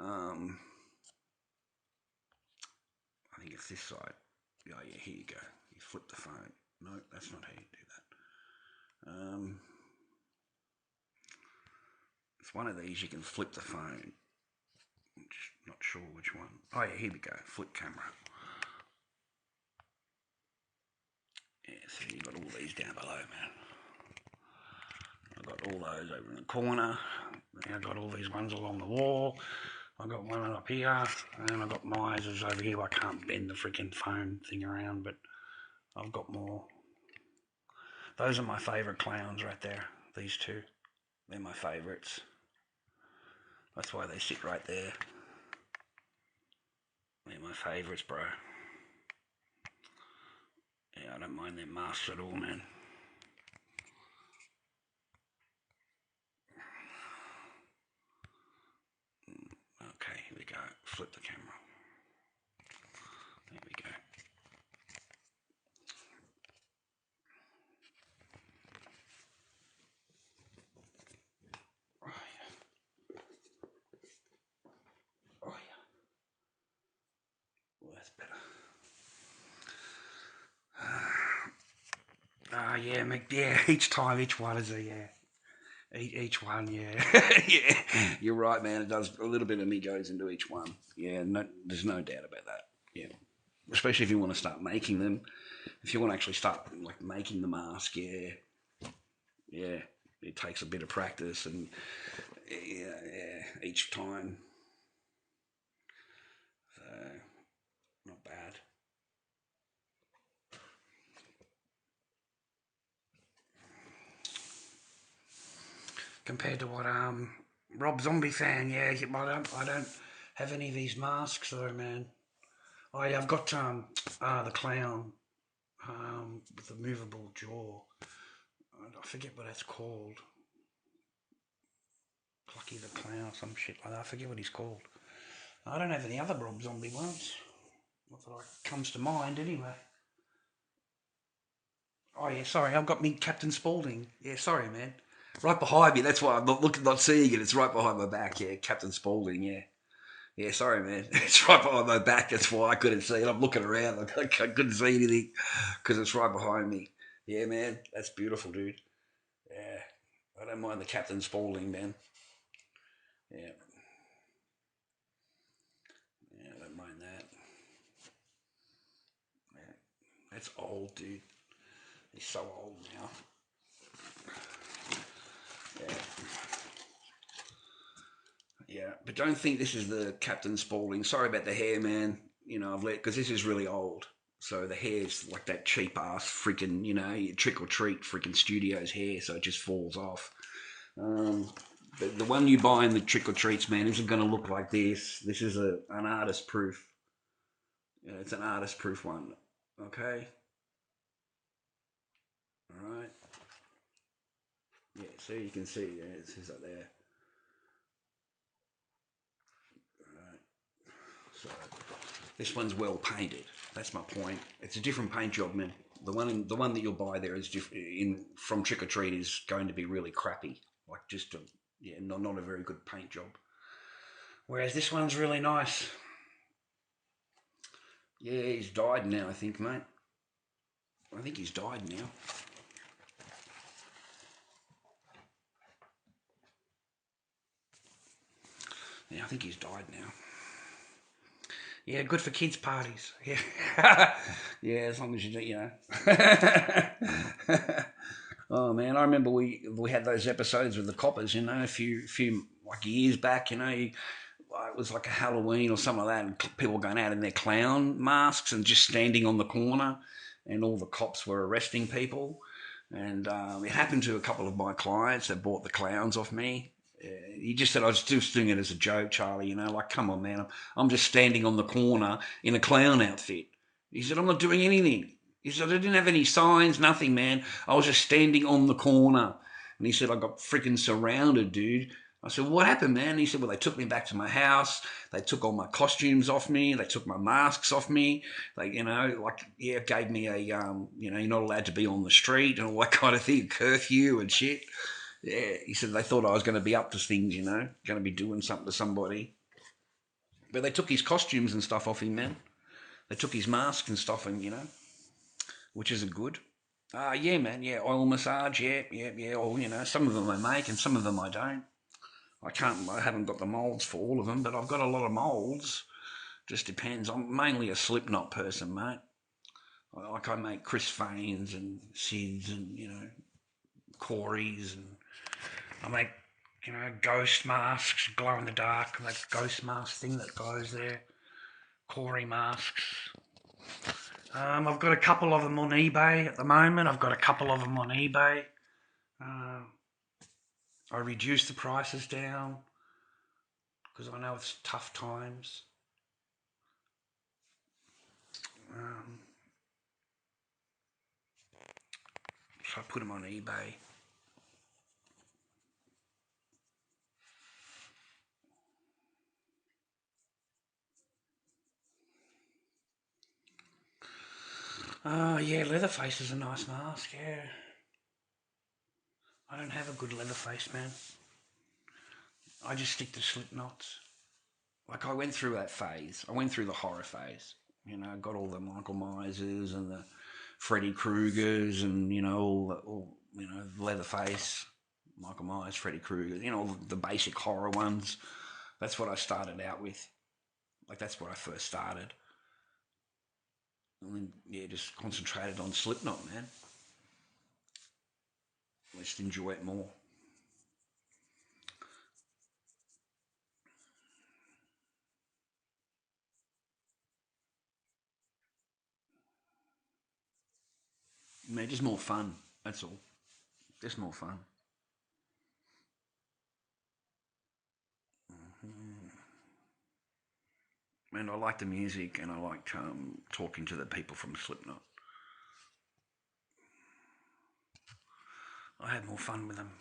Um, I think it's this side. Oh yeah, here you go. You flip the phone. No, that's not how you do that. It's one of these you can flip the phone. I'm just not sure which one. Oh yeah, here we go. Flip camera. Yeah, so you got all these down below, man. I've got all those over in the corner. I've got all these ones along the wall. I've got one up here, and then I've got my eyes over here. I can't bend the freaking phone thing around, but I've got more. Those are my favourite clowns right there. These two. They're my favourites. That's why they sit right there. They're my favourites, bro. Yeah, I don't mind their masks at all, man. Okay, here we go. Flip the camera. There we go. Oh yeah. Oh yeah. Well, that's better. Yeah, yeah. Each time, each one is a yeah. Each one, yeah, yeah. You're right, man. It does a little bit of me goes into each one. Yeah, no, there's no doubt about that. Yeah, especially if you want to start making them. If you want to actually start like making the mask, yeah, yeah. It takes a bit of practice and yeah, yeah. Each time, so not bad. Compared to what Rob Zombie fan, yeah. I don't have any of these masks though, man. Oh yeah, I've got the clown with the movable jaw. I forget what that's called. Clucky the Clown or some shit like that. I forget what he's called. I don't have any other Rob Zombie ones. Not that comes to mind anyway. Oh yeah, sorry, I've got me Captain Spaulding. Yeah, sorry, man. Right behind me. That's why I'm not looking, not seeing it. It's right behind my back. Yeah, Captain Spaulding. Yeah. Yeah, sorry, man. It's right behind my back. That's why I couldn't see it. I'm looking around. I couldn't see anything because it's right behind me. Yeah, man. That's beautiful, dude. Yeah. I don't mind the Captain Spaulding, man. Yeah. Yeah, I don't mind that. Yeah. That's old, dude. He's so old now. Yeah. Yeah. But don't think this is the Captain Spaulding. Sorry about the hair, man. I've let, because this is really old. So the hair's like that cheap ass freaking, trick or treat freaking studios hair. So it just falls off. Um, but the one you buy in the trick or treats, man, isn't going to look like this. This is an artist proof. Yeah, it's an artist proof one. Okay. All right. Yeah. So you can see, yeah, it says up there. All right. So this one's well painted. That's my point. It's a different paint job, man. The one that you'll buy there is in from Trick or Treat is going to be really crappy. Like just a yeah, not a very good paint job. Whereas this one's really nice. Yeah, he's died now, I think, mate. I think he's died now. Yeah, I think he's died now. Yeah, good for kids' parties. Yeah, yeah, as long as Oh man, I remember we had those episodes with the coppers, a few like years back. It was like a Halloween or something like that, and people going out in their clown masks and just standing on the corner, and all the cops were arresting people. And it happened to a couple of my clients that bought the clowns off me. He just said I was just doing it as a joke, Charlie. Like come on, man, I'm just standing on the corner in a clown outfit. He said I'm not doing anything. He said I didn't have any signs, nothing, man. I was just standing on the corner. And he said I got freaking surrounded, dude. I said, what happened, man? He said, well, they took me back to my house. They took all my costumes off me. They took my masks off me. They, yeah, gave me you're not allowed to be on the street and all that kind of thing, curfew and shit. Yeah, he said they thought I was going to be up to things, going to be doing something to somebody. But they took his costumes and stuff off him, man. They took his mask and stuff, and which isn't good. Yeah, man. Yeah, oil massage. Yeah. Or some of them I make, and some of them I don't. I haven't got the molds for all of them, but I've got a lot of molds. Just depends. I'm mainly a Slipknot person, mate. I make Chris Faines and Sids and Corey's, and I make ghost masks, glow in the dark, that ghost mask thing that goes there. Corey masks. I've got a couple of them on eBay at the moment. I reduced the prices down because I know it's tough times. Um, so I put them on eBay. Oh, yeah, Leatherface is a nice mask, yeah. I don't have a good Leatherface, man. I just stick to Slipknots. Like, I went through that phase. I went through the horror phase. Got all the Michael Myers and the Freddy Kruegers and, Leatherface, Michael Myers, Freddy Krueger, all the basic horror ones. That's what I started out with. Like, that's where I first started. And then, yeah, just concentrated on Slipknot, man. I just enjoy it more. Man, just more fun. That's all. Just more fun. And I like the music, and I like talking to the people from Slipknot. I have more fun with them.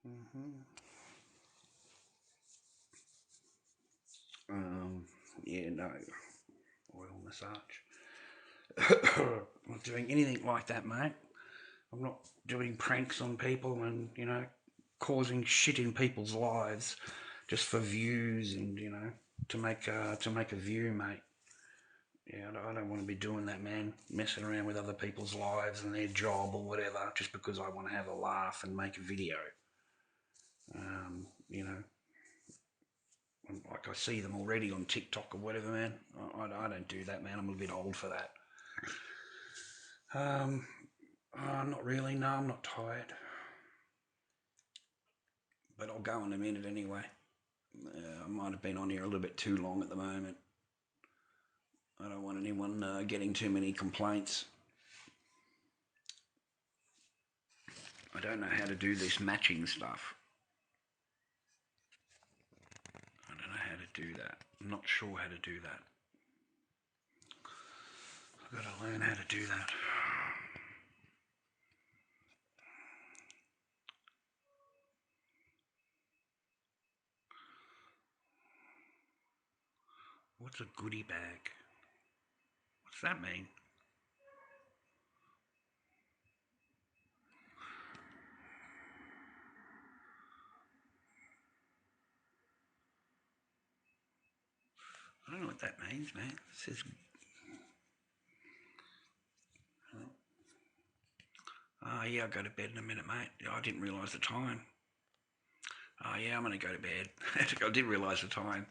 Mm-hmm. Um, yeah, no, oil massage. I'm not doing anything like that, mate. I'm not doing pranks on people and causing shit in people's lives just for views and to make a view, mate. Yeah, I don't want to be doing that, man. Messing around with other people's lives and their job or whatever just because I want to have a laugh and make a video. Um, you know, like I see them already on TikTok or whatever, man. I don't do that, man. I'm a bit old for that. Um, not really. No, I'm not tired. But I'll go in a minute anyway. I might have been on here a little bit too long at the moment. I don't want anyone getting too many complaints. I don't know how to do this matching stuff. I don't know how to do that. I'm not sure how to do that. I've got to learn how to do that. What's a goodie bag? What's that mean? I don't know what that means, man. It says, oh, yeah, I'll go to bed in a minute, mate. I didn't realise the time. Oh, yeah, I'm going to go to bed. I did realise the time.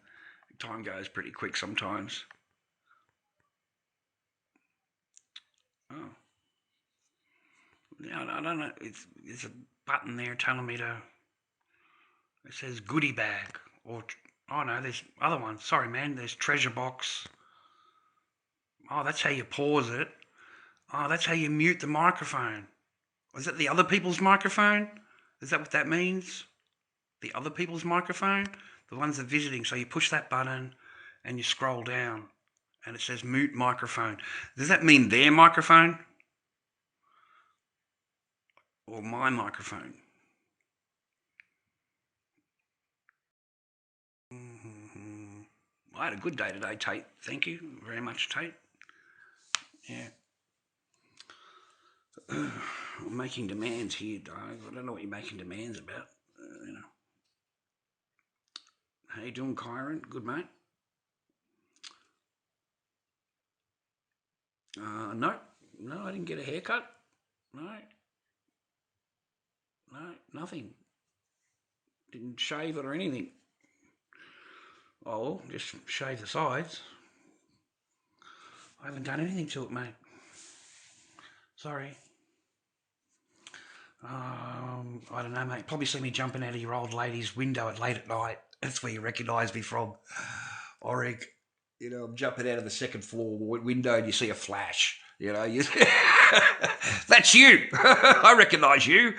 Time goes pretty quick sometimes. Oh, yeah, I don't know. There's a button there telling me to. It says goodie bag or oh no, there's other ones. Sorry, man. There's treasure box. Oh, that's how you pause it. Oh, that's how you mute the microphone. Is it the other people's microphone? Is that what that means? The other people's microphone? The ones that are visiting. So you push that button and you scroll down and it says mute microphone. Does that mean their microphone or my microphone? I had a good day today, Tate. Thank you very much, Tate. Yeah. I'm making demands here, Doug. I don't know what you're making demands about. How you doing, Kyron? Good, mate? No. No, I didn't get a haircut. No. No, nothing. Didn't shave it or anything. Oh, just shave the sides. I haven't done anything to it, mate. Sorry. I don't know, mate. Probably see me jumping out of your old lady's window at late at night. That's where you recognise me from. Orig. You know, I'm jumping out of the second floor window and you see a flash. You know, that's you. I recognise you.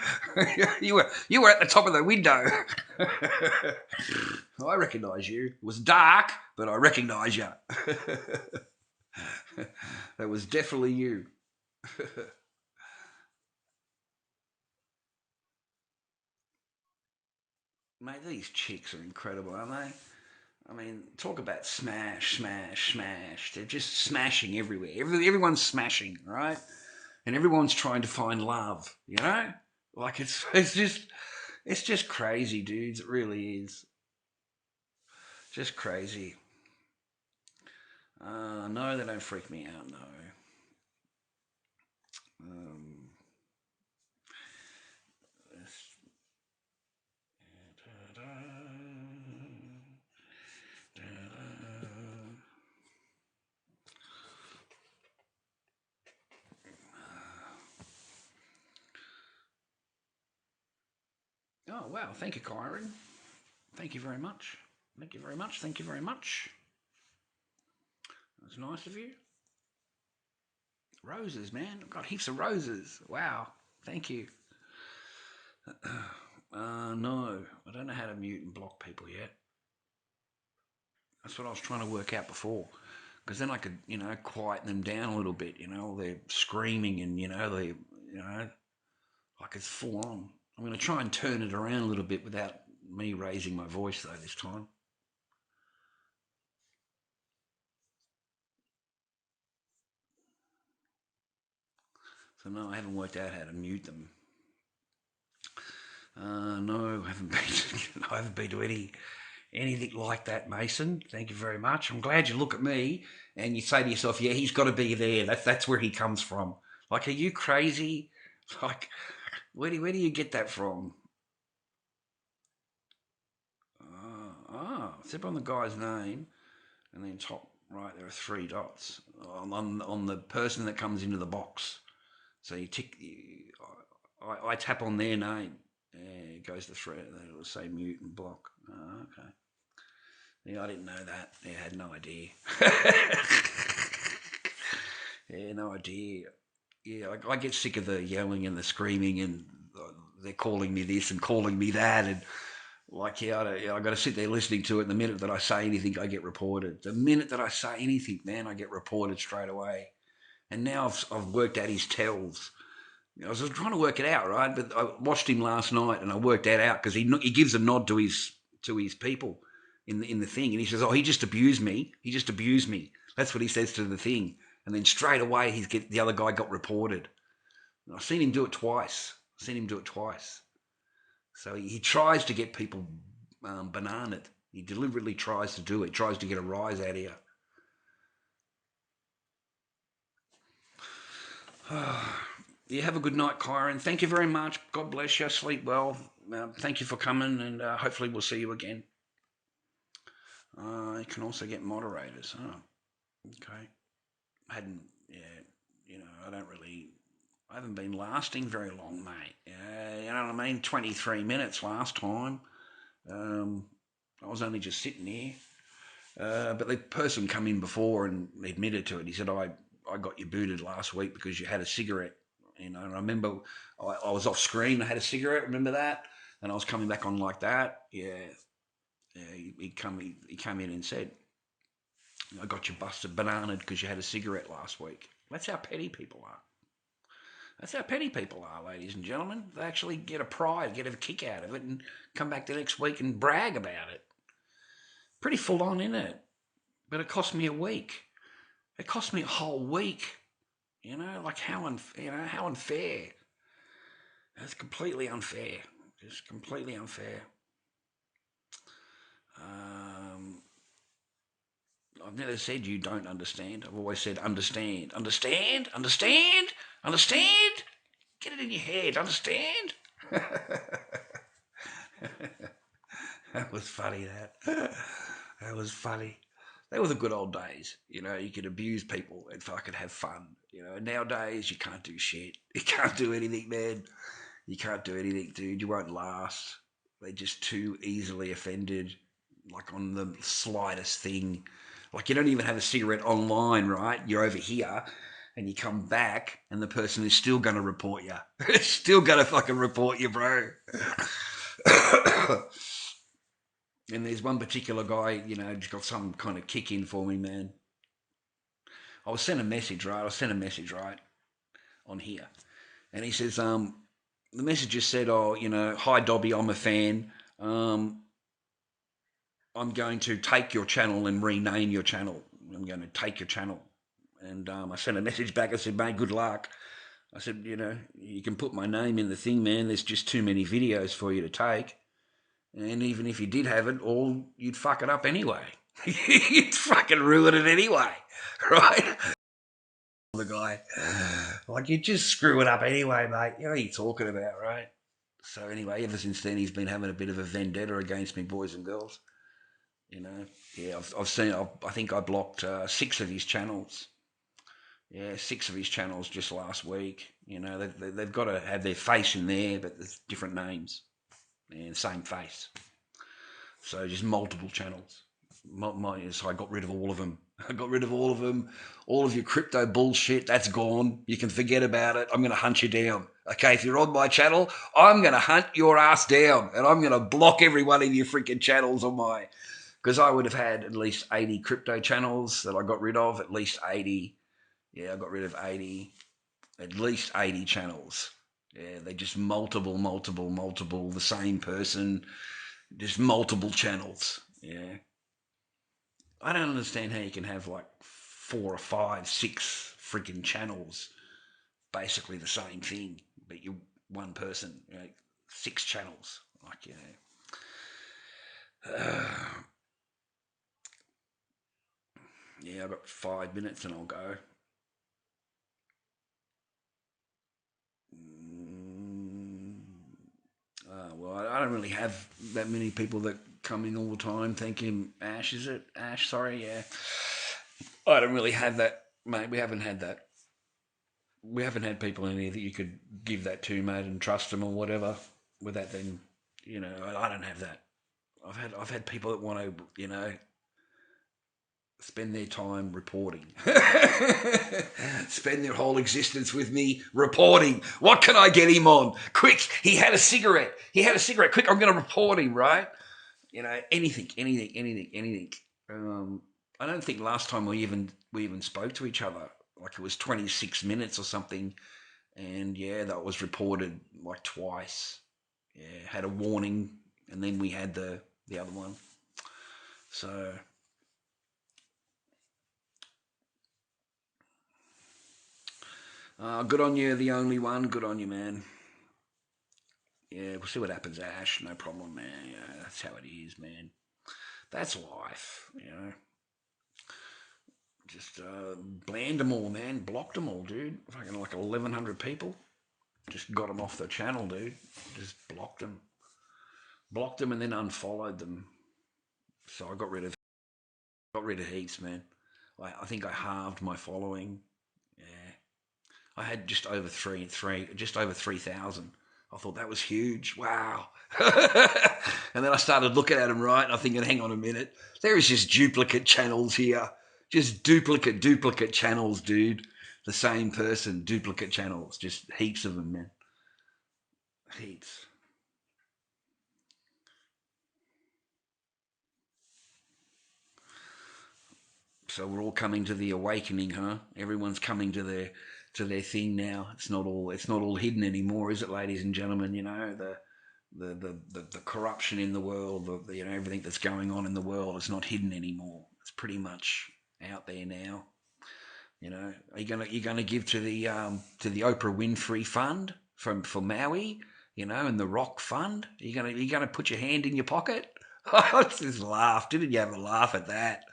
you were at the top of the window. I recognise you. It was dark, but I recognise you. That was definitely you. Mate, these chicks are incredible, aren't they? I mean, talk about smash, smash, smash. They're just smashing everywhere. Everyone's smashing, right? And everyone's trying to find love, you know? Like it's just crazy, dudes. It really is. Just crazy. No, they don't freak me out, no. Um, oh, wow. Thank you, Kyron. Thank you very much. Thank you very much. Thank you very much. That's nice of you. Roses, man. I've got heaps of roses. Wow. Thank you. No. I don't know how to mute and block people yet. That's what I was trying to work out before. Because then I could, quieten them down a little bit. They're screaming and, like it's full on. I'm going to try and turn it around a little bit without me raising my voice, though, this time. So, no, I haven't worked out how to mute them. No, I haven't been. I haven't been to anything like that, Mason. Thank you very much. I'm glad you look at me and you say to yourself, "Yeah, he's got to be there. That's where he comes from." Like, are you crazy? Like, where do you get that from? Step on the guy's name, and then top right there are three dots on the person that comes into the box. So you tick. I tap on their name. Yeah, it goes to thread. It'll say mute and block. Oh, okay. Yeah, I didn't know that. Yeah, I had no idea. Yeah, no idea. Yeah, I get sick of the yelling and the screaming and they're calling me this and calling me that and like I got to sit there listening to it. And the minute that I say anything, I get reported. The minute that I say anything, man, I get reported straight away. And now I've worked out his tells. I was trying to work it out, right? But I watched him last night, and I worked that out because he gives a nod to his people in the thing, and he says, "Oh, he just abused me. He just abused me." That's what he says to the thing, and then straight away the other guy got reported. And I've seen him do it twice. So he tries to get people bananaed. He deliberately tries to do it. Tries to get a rise out of you. You have a good night, Kyron. Thank you very much. God bless you. Sleep well. Thank you for coming, and hopefully we'll see you again. You can also get moderators. Oh, okay. I haven't been lasting very long, mate. You know what I mean? 23 minutes last time. I was only just sitting here. But the person come in before and admitted to it. He said, I got you booted last week because you had a cigarette. And I remember I was off screen. I had a cigarette. Remember that? And I was coming back on like that. Yeah. He came in and said, I got you busted bananaed because you had a cigarette last week. That's how petty people are. That's how petty people are, ladies and gentlemen. They actually get a pride, get a kick out of it, and come back the next week and brag about it. Pretty full on, isn't it? But it cost me a week. It cost me a whole week. Like how unfair. That's completely unfair. Just completely unfair. I've never said you don't understand. I've always said understand. Understand? Understand? Understand? Get it in your head. Understand? That was funny, that. That was funny. They were the good old days. You could abuse people and fucking have fun. Nowadays you can't do shit. You can't do anything, man. You can't do anything, dude. You won't last. They're just too easily offended, like on the slightest thing. Like you don't even have a cigarette online, right? You're over here and you come back and the person is still going to report you. Still going to fucking report you, bro. And there's one particular guy, just got some kind of kick in for me, man. I was sent a message, right? On here. And he says, the message just said, oh, hi Dobby, I'm a fan. I'm going to take your channel and rename your channel. I'm going to take your channel. And I sent a message back. I said, mate, good luck. I said, you can put my name in the thing, man. There's just too many videos for you to take. And even if you did have it all, you'd fuck it up anyway. You'd fucking ruin it anyway, right? The guy, like, you just screw it up anyway, mate. You know what you're talking about, right? So anyway, ever since then, he's been having a bit of a vendetta against me, boys and girls. Yeah, I've seen. I think I blocked 6 of his channels. Yeah, 6 of his channels just last week. They've got to have their face in there, but there's different names and same face. So just multiple channels. So I got rid of all of them. I got rid of all of them. All of your crypto bullshit, that's gone. You can forget about it. I'm going to hunt you down. Okay, if you're on my channel, I'm going to hunt your ass down. And I'm going to block every one of your freaking channels on my... Because I would have had at least 80 crypto channels that I got rid of. At least 80. Yeah, I got rid of 80. At least 80 channels. Yeah, they're just multiple, the same person. Just multiple channels. Yeah. I don't understand how you can have like 4 or 5, 6 freaking channels, basically the same thing, but you're one person, 6 channels, like, yeah, I've got 5 minutes and I'll go. Well, I don't really have that many people that come in all the time. Thank you, Ash. Is it Ash? Sorry, yeah. I don't really have that, mate. We haven't had that. We haven't had people in here that you could give that to, mate, and trust them or whatever. With that, then I don't have that. I've had people that want to spend their time reporting, spend their whole existence with me reporting. What can I get him on? Quick, he had a cigarette. Quick, I'm going to report him. Right? Anything. I don't think last time we even spoke to each other. Like it was 26 minutes or something, and yeah, that was reported like twice. Yeah, had a warning, and then we had the other one. So good on you, the only one. Good on you, man. Yeah, we'll see what happens, Ash. No problem, man. Yeah, that's how it is, man. That's life. Just banned them all, man. Blocked them all, dude. Fucking like 1,100 people. Just got them off the channel, dude. Just blocked them. Blocked them and then unfollowed them. So I got rid of heaps, man. I think I halved my following. Yeah, I had just over 3,000. I thought that was huge. Wow. And then I started looking at them, right, and I'm thinking, hang on a minute. There is just duplicate channels here. Just duplicate channels, dude. The same person, duplicate channels. Just heaps of them, man. Heaps. So we're all coming to the awakening, huh? Everyone's coming to their thing now. It's not all hidden anymore, is it, ladies and gentlemen? You know, the corruption in the world, you know, everything that's going on in the world is not hidden anymore. It's pretty much out there now. You know, are you gonna give to the Oprah Winfrey Fund for Maui? You know, and the Rock Fund. Are you gonna put your hand in your pocket? I just laughed. Didn't you have a laugh at that?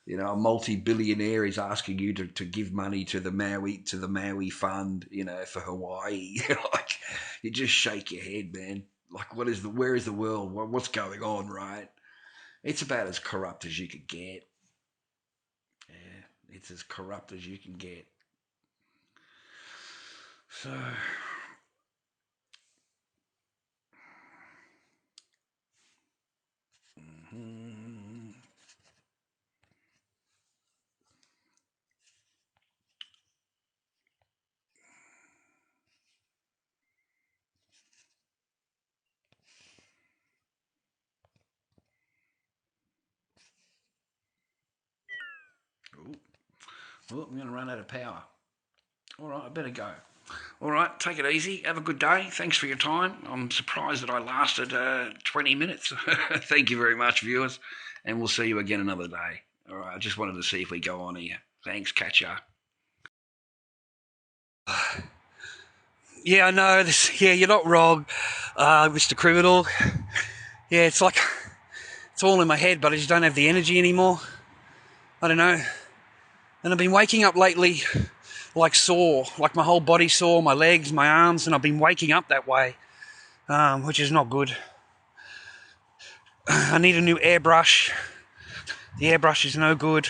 You know, a multi-billionaire is asking you to give money to the Maui Fund, you know, for Hawaii. Like, you just shake your head, man. Like, where is the world? What's going on, right? It's about as corrupt as you could get. Yeah, it's as corrupt as you can get. So, mm, ooh, oh, I'm going to run out of power. All right, I better go. All right, take it easy. Have a good day. Thanks for your time. I'm surprised that I lasted 20 minutes. Thank you very much, viewers, and we'll see you again another day. All right, I just wanted to see if we go on here. Thanks, catch ya. Yeah, I know. Yeah, you're not wrong, Mr. Criminal. Yeah, it's like it's all in my head, but I just don't have the energy anymore. I don't know. And I've been waking up lately like sore, like my whole body sore, my legs, my arms, and I've been waking up that way, which is not good. I need a new airbrush. The airbrush is no good,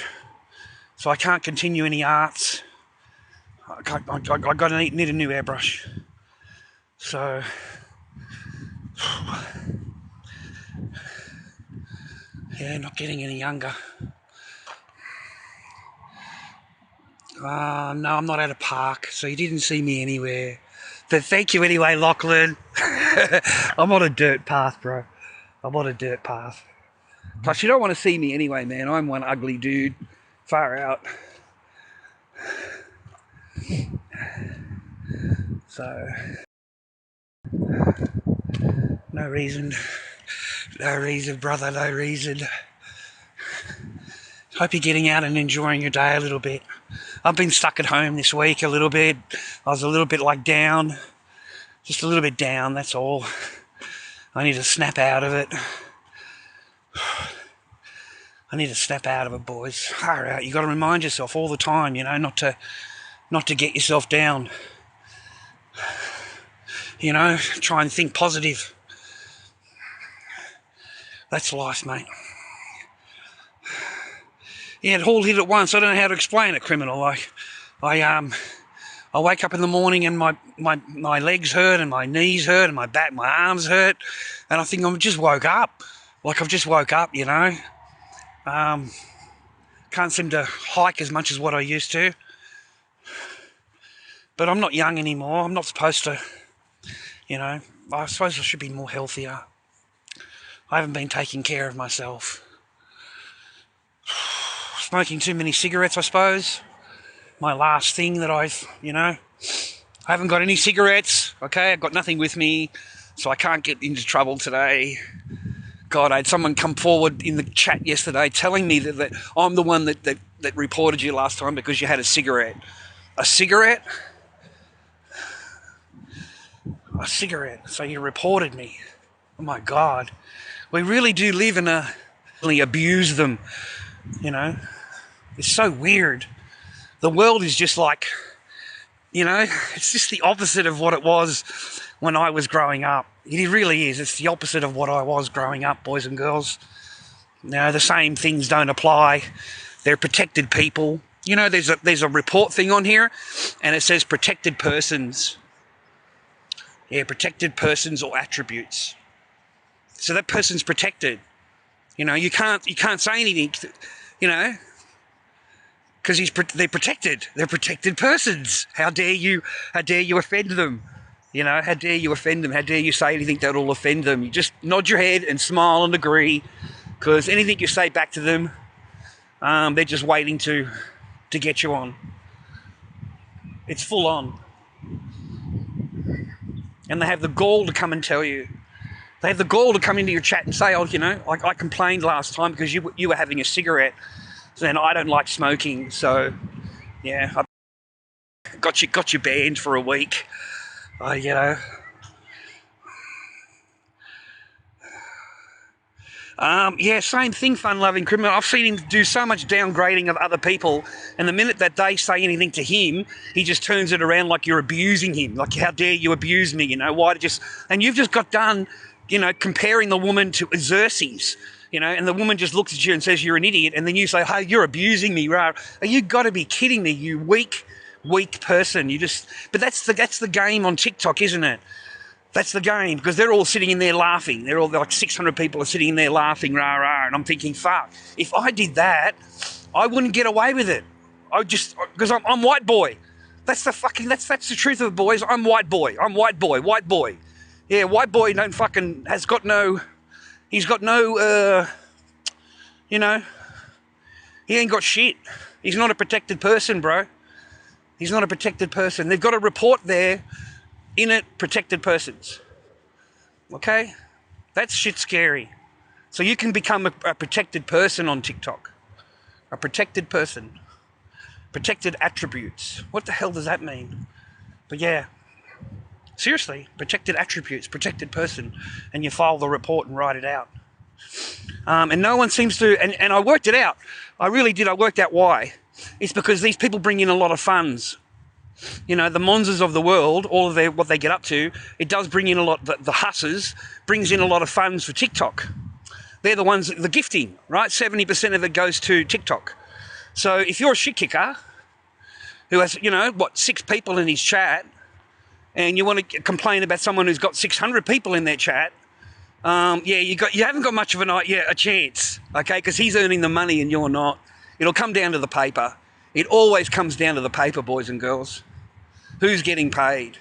so I can't continue any arts. I need a new airbrush. So, yeah, not getting any younger. No, I'm not at a park, so you didn't see me anywhere. But thank you anyway, Lachlan. I'm on a dirt path, bro. I'm on a dirt path. Plus, you don't want to see me anyway, man. I'm one ugly dude. Far out. So, no reason. No reason, brother, no reason. Hope you're getting out and enjoying your day a little bit. I've been stuck at home this week a little bit. I was a little bit like down. Just a little bit down, that's all. I need to snap out of it. I need to snap out of it, boys. Far out. You got to remind yourself all the time, you know, not to get yourself down. You know, try and think positive. That's life, mate. Yeah, it all hit at once. I don't know how to explain it, criminal. I wake up in the morning and my legs hurt and my knees hurt and my back, my arms hurt, and I think I've just woke up. Like I've just woke up, you know. Can't seem to hike as much as what I used to. But I'm not young anymore. I'm not supposed to, you know. I suppose I should be more healthier. I haven't been taking care of myself. Smoking too many cigarettes, I suppose. My last thing that I've, you know. I haven't got any cigarettes, okay? I've got nothing with me, so I can't get into trouble today. God, I had someone come forward in the chat yesterday telling me that I'm the one that reported you last time because you had a cigarette. A cigarette? A cigarette. So you reported me. Oh my God. We really do live in a... We abuse them, you know. It's so weird. The world is just like, you know, it's just the opposite of what it was when I was growing up. It really is. It's the opposite of what I was growing up, boys and girls. You know, the same things don't apply. They're protected people. You know, there's a report thing on here, and it says protected persons. Yeah, protected persons or attributes. So that person's protected. You know, you can't say anything, you know, because they're protected. They're protected persons. How dare you offend them? You know, how dare you offend them? How dare you say anything that will offend them? You just nod your head and smile and agree, because anything you say back to them, they're just waiting to get you on. It's full on. And they have the gall to come and tell you. They have the gall to come into your chat and say, oh, you know, I complained last time because you were having a cigarette, and I don't like smoking, so yeah, I got you banned for a week. You know. Yeah, same thing, fun-loving criminal. I've seen him do so much downgrading of other people, and the minute that they say anything to him, he just turns it around like you're abusing him. Like, how dare you abuse me, you know? Why did you... And you've just got done, you know, comparing the woman to Xerxes, you know, and the woman just looks at you and says you're an idiot, and then you say, hey, you're abusing me, right? You got to be kidding me, you weak person. You just... But that's the game on TikTok, isn't it? That's the game, because they're all sitting in there laughing. They're all like 600 people are sitting in there laughing, rah, rah, and I'm thinking, fuck, if I did that, I wouldn't get away with it. Because I'm white boy. That's the truth of it, boys. I'm white boy. White boy. Yeah, white boy he's got no, you know, he ain't got shit. He's not a protected person, bro. He's not a protected person. They've got a report there. In it, protected persons. Okay? That's shit scary. So you can become a protected person on TikTok. A protected person. Protected attributes. What the hell does that mean? But yeah. Seriously, protected attributes, protected person. And you file the report and write it out. And no one seems to... And I worked it out. I really did. I worked out why. It's because these people bring in a lot of funds. You know, the Monzas of the world, all of what they get up to, it does bring in a lot, the hussers, brings in a lot of funds for TikTok. They're the ones, the gifting, right? 70% of it goes to TikTok. So if you're a shit kicker who has, you know, 6 people in his chat, and you want to complain about someone who's got 600 people in their chat, yeah, you haven't got much of a chance, okay? Because he's earning the money and you're not. It'll come down to the paper. It always comes down to the paper, boys and girls. Who's getting paid?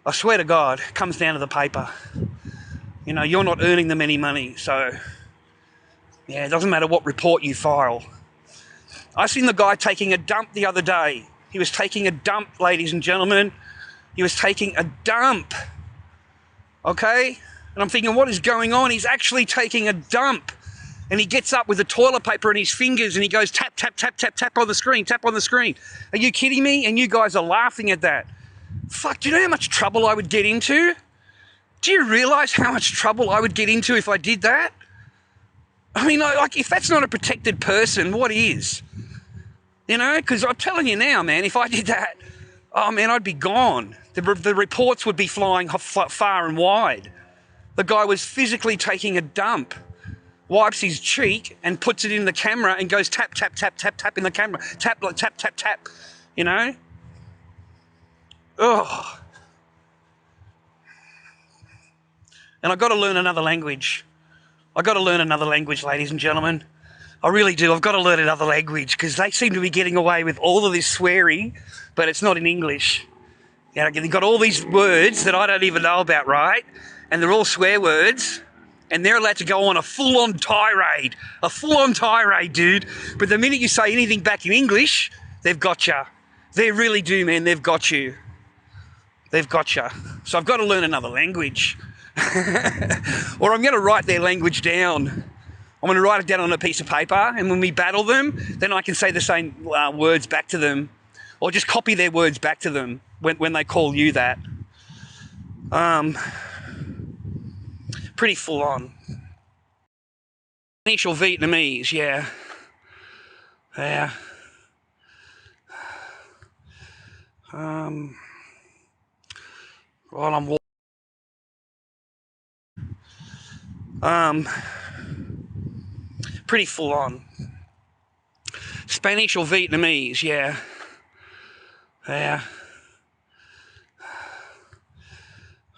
I swear to God, it comes down to the paper. You know, you're not earning them any money, so yeah, it doesn't matter what report you file. I seen the guy taking a dump the other day. He was taking a dump, ladies and gentlemen. He was taking a dump. Okay? And I'm thinking, what is going on? He's actually taking a dump. And he gets up with the toilet paper in his fingers and he goes tap, tap, tap, tap, tap on the screen, tap on the screen. Are you kidding me? And you guys are laughing at that. Fuck, do you know how much trouble I would get into? Do you realise how much trouble I would get into if I did that? I mean, like, if that's not a protected person, what is? You know, because I'm telling you now, man, if I did that, oh, man, I'd be gone. The reports would be flying far and wide. The guy was physically taking a dump. Wipes his cheek and puts it in the camera and goes tap, tap, tap, tap, tap in the camera. Tap, like, tap, tap, tap, you know? Ugh. And I've got to learn another language. I've got to learn another language, ladies and gentlemen. I really do. I've got to learn another language because they seem to be getting away with all of this swearing, but it's not in English. You know, they've got all these words that I don't even know about, right? And they're all swear words. And they're allowed to go on a full-on tirade. A full-on tirade, dude. But the minute you say anything back in English, they've got you. They really do, man. They've got you. They've got you. So I've got to learn another language. Or I'm going to write their language down. I'm going to write it down on a piece of paper, and when we battle them, then I can say the same words back to them. Or just copy their words back to them when they call you that. Pretty full on. Initial Vietnamese, yeah. Yeah. While I'm pretty full on. Spanish or Vietnamese, yeah. Yeah.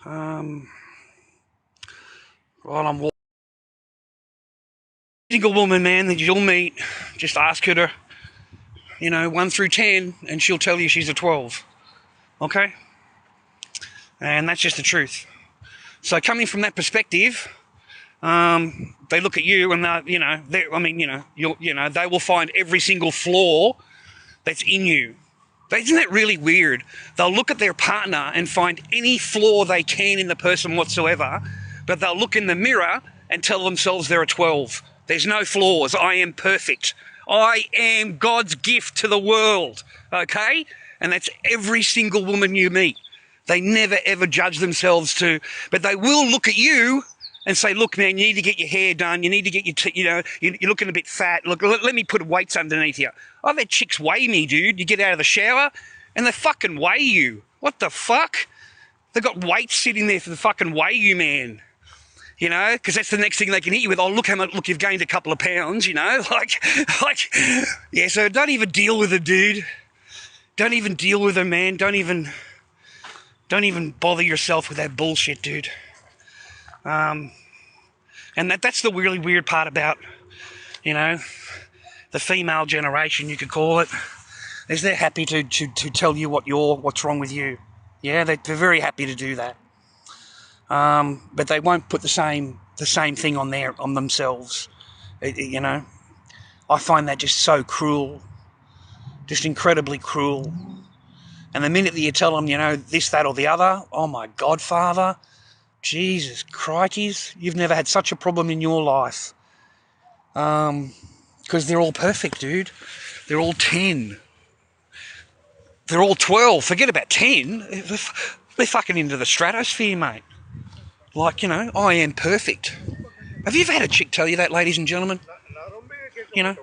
While I'm walking, single woman, man, that you'll meet, just ask her to, 1 through 10, and she'll tell you she's a 12. Okay? And that's just the truth. So coming from that perspective, they look at you and they will find every single flaw that's in you. Isn't that really weird? They'll look at their partner and find any flaw they can in the person whatsoever, but they'll look in the mirror and tell themselves they're a 12. There's no flaws. I am perfect. I am God's gift to the world. Okay? And that's every single woman you meet. They never ever judge themselves but they will look at you and say, look, man, you need to get your hair done. You need to get you're looking a bit fat. Look, let me put weights underneath you. I've had chicks weigh me, dude. You get out of the shower and they fucking weigh you. What the fuck? They've got weights sitting there for the fucking weigh you, man. Because that's the next thing they can hit you with. Oh, look you've gained a couple of pounds, yeah, so don't even deal with it, dude. Don't even deal with it, man. Don't even bother yourself with that bullshit, dude. And that's the really weird part about, the female generation, you could call it, is they're happy to tell you what's wrong with you. Yeah, they're very happy to do that. But they won't put the same thing on themselves. I find that just so cruel, just incredibly cruel. And the minute that you tell them, this, that, or the other, oh my God, Father, Jesus crikeys, you've never had such a problem in your life. Because they're all perfect, dude. They're all 10. They're all 12. Forget about 10. They're fucking into the stratosphere, mate. I am perfect. Have you ever had a chick tell you that, ladies and gentlemen? Can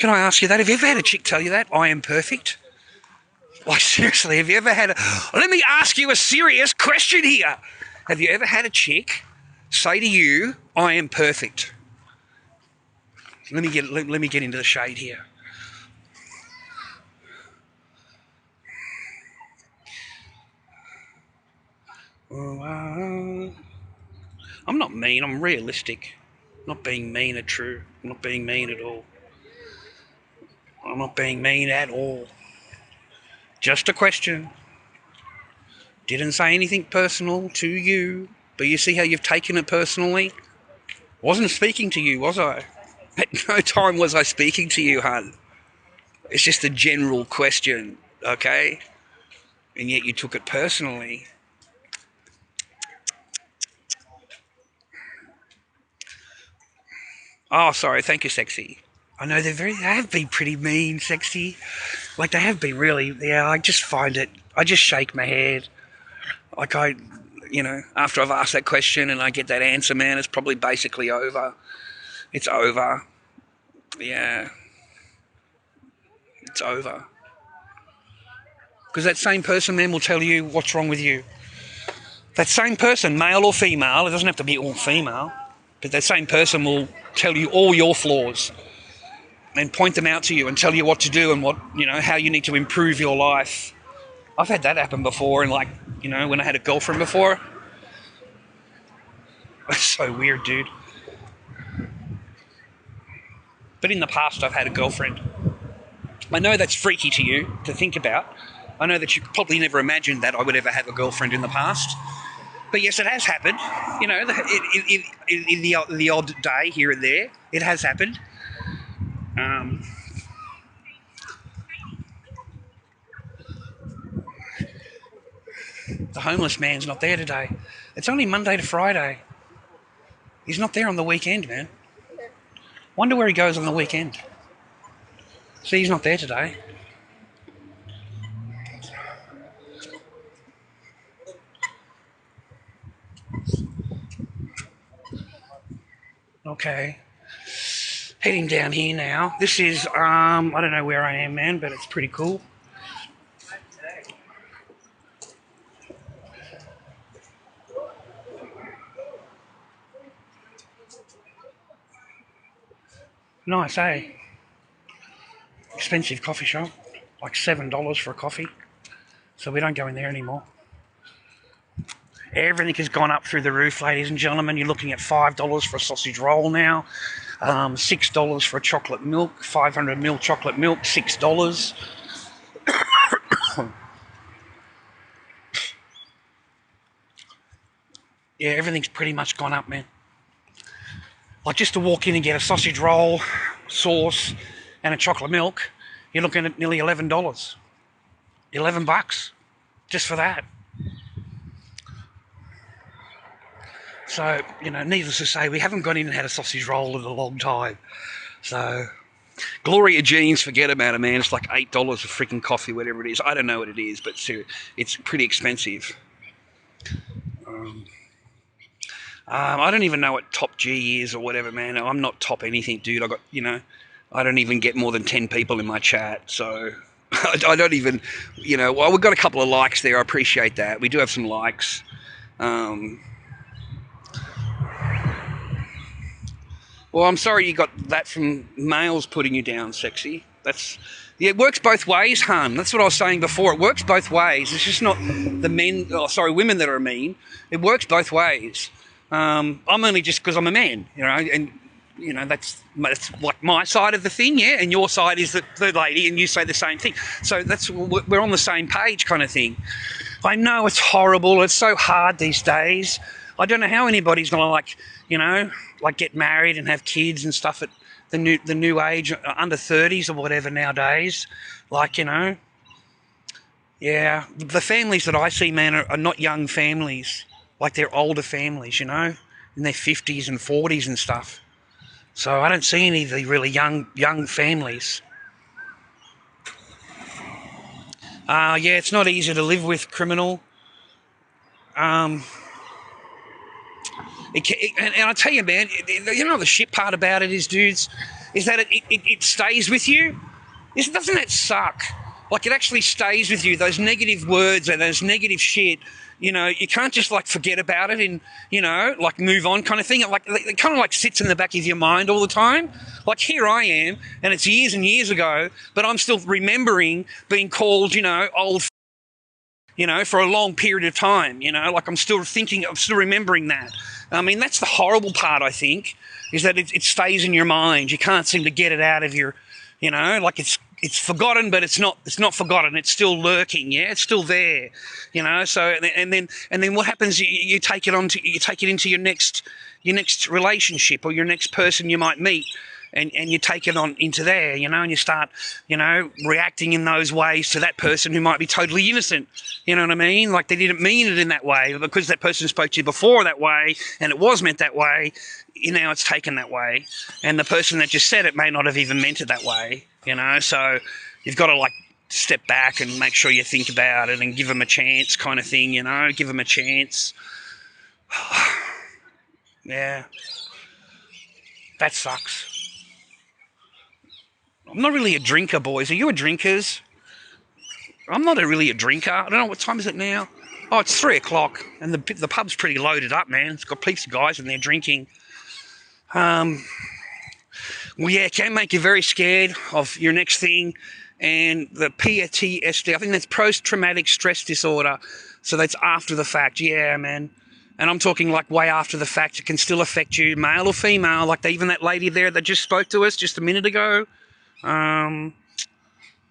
I ask you that? Have you ever had a chick tell you that? I am perfect? Seriously, have you ever had let me ask you a serious question here. Have you ever had a chick say to you, I am perfect? Let me get into the shade here. I'm not mean, I'm realistic. I'm not being mean at true. I'm not being mean at all. I'm not being mean at all. Just a question. Didn't say anything personal to you, but you see how you've taken it personally? Wasn't speaking to you, was I? At no time was I speaking to you, hun. It's just a general question, okay? And yet you took it personally. Oh, sorry, thank you, sexy. I know they have been pretty mean, sexy. They have been really, yeah, I just find it, I just shake my head. After I've asked that question and I get that answer, man, it's probably basically over. It's over. Yeah. It's over. Because that same person then will tell you what's wrong with you. That same person, male or female, it doesn't have to be all female, but that same person will tell you all your flaws and point them out to you and tell you what to do and how you need to improve your life. I've had that happen before, and when I had a girlfriend before. That's so weird, dude. But in the past, I've had a girlfriend. I know that's freaky to you to think about. I know that you probably never imagined that I would ever have a girlfriend in the past. But yes, it has happened. In the odd day here and there, it has happened. The homeless man's not there today. It's only Monday to Friday. He's not there on the weekend, man. Wonder where he goes on the weekend. See, he's not there today. Okay. Heading down here now. This is, I don't know where I am, man, but it's pretty cool. Nice, eh? Expensive coffee shop. Like $7 for a coffee. So we don't go in there anymore. Everything has gone up through the roof, ladies and gentlemen. You're looking at $5 for a sausage roll now, $6 for a chocolate milk, 500ml chocolate milk, $6. Yeah, everything's pretty much gone up, man. Like, just to walk in and get a sausage roll, sauce, and a chocolate milk, you're looking at nearly $11. $11 just for that. So, needless to say, we haven't gone in and had a sausage roll in a long time. So, Gloria Jeans, forget about it, man. It's like $8 a freaking coffee, whatever it is. I don't know what it is, but it's pretty expensive. I don't even know what top G is or whatever, man. I'm not top anything, dude. I don't even get more than 10 people in my chat, so I don't even, well, we've got a couple of likes there. I appreciate that. We do have some likes. Well, I'm sorry you got that from males putting you down, sexy. Yeah, it works both ways, hun. That's what I was saying before. It works both ways. It's just not the women that are mean. It works both ways. I'm only just because I'm a man, and that's like my side of the thing, yeah, and your side is the lady, and you say the same thing. So we're on the same page, kind of thing. I know it's horrible. It's so hard these days. I don't know how anybody's gonna get married and have kids and stuff at the new age, under 30s or whatever nowadays. Yeah, the families that I see, man, are not young families. Like, they're older families, in their 50s and 40s and stuff. So I don't see any of the really young families. Yeah, it's not easy to live with, criminal. And I tell you, man, the shit part about it is, dudes, is that it stays with you. Doesn't that suck? Like, it actually stays with you, those negative words and those negative shit. You can't just, forget about it and, move on, kind of thing. It kind of, sits in the back of your mind all the time. Like, here I am, and it's years and years ago, but I'm still remembering being called, old, for a long period of time, I'm still remembering that. I mean, that's the horrible part, I think, is that it stays in your mind. You can't seem to get it out of your, it's forgotten, but it's not forgotten. It's still lurking. Yeah, it's still there. So and then what happens? You take it into your next relationship or your next person you might meet, and you take it on into there. And you start reacting in those ways to that person who might be totally innocent. You know what I mean? Like, they didn't mean it in that way, but because that person spoke to you before that way and it was meant that way, now it's taken that way, and the person that just said it may not have even meant it that way. So you've got to step back and make sure you think about it and give them a chance, kind of thing. Give them a chance. Yeah, that sucks. I'm not really a drinker, boys. Are you a drinkers? I'm not really a drinker. I don't know, what time is it now? Oh, it's 3 o'clock, and the pub's pretty loaded up, man. It's got heaps of guys in there drinking. Well, yeah, it can make you very scared of your next thing. And the PTSD, I think that's post-traumatic stress disorder. So that's after the fact. Yeah, man. And I'm talking way after the fact. It can still affect you, male or female. Like, even that lady there that just spoke to us just a minute ago. I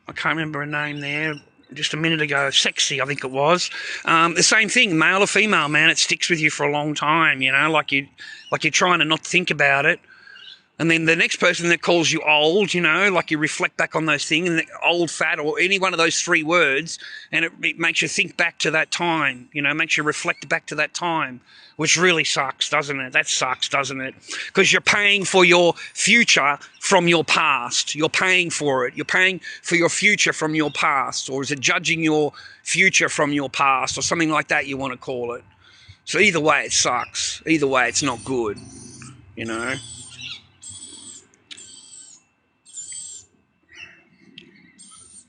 can't remember her name there. Just a minute ago. Sexy, I think it was. The same thing, male or female, man. It sticks with you for a long time, like you're trying to not think about it. And then the next person that calls you old, you reflect back on those things, and old, fat, or any one of those 3 words, and it makes you think back to that time, makes you reflect back to that time, which really sucks, doesn't it? That sucks, doesn't it? Because you're paying for your future from your past. You're paying for it. You're paying for your future from your past, or is it judging your future from your past, or something like that you want to call it. So either way, it sucks. Either way, it's not good,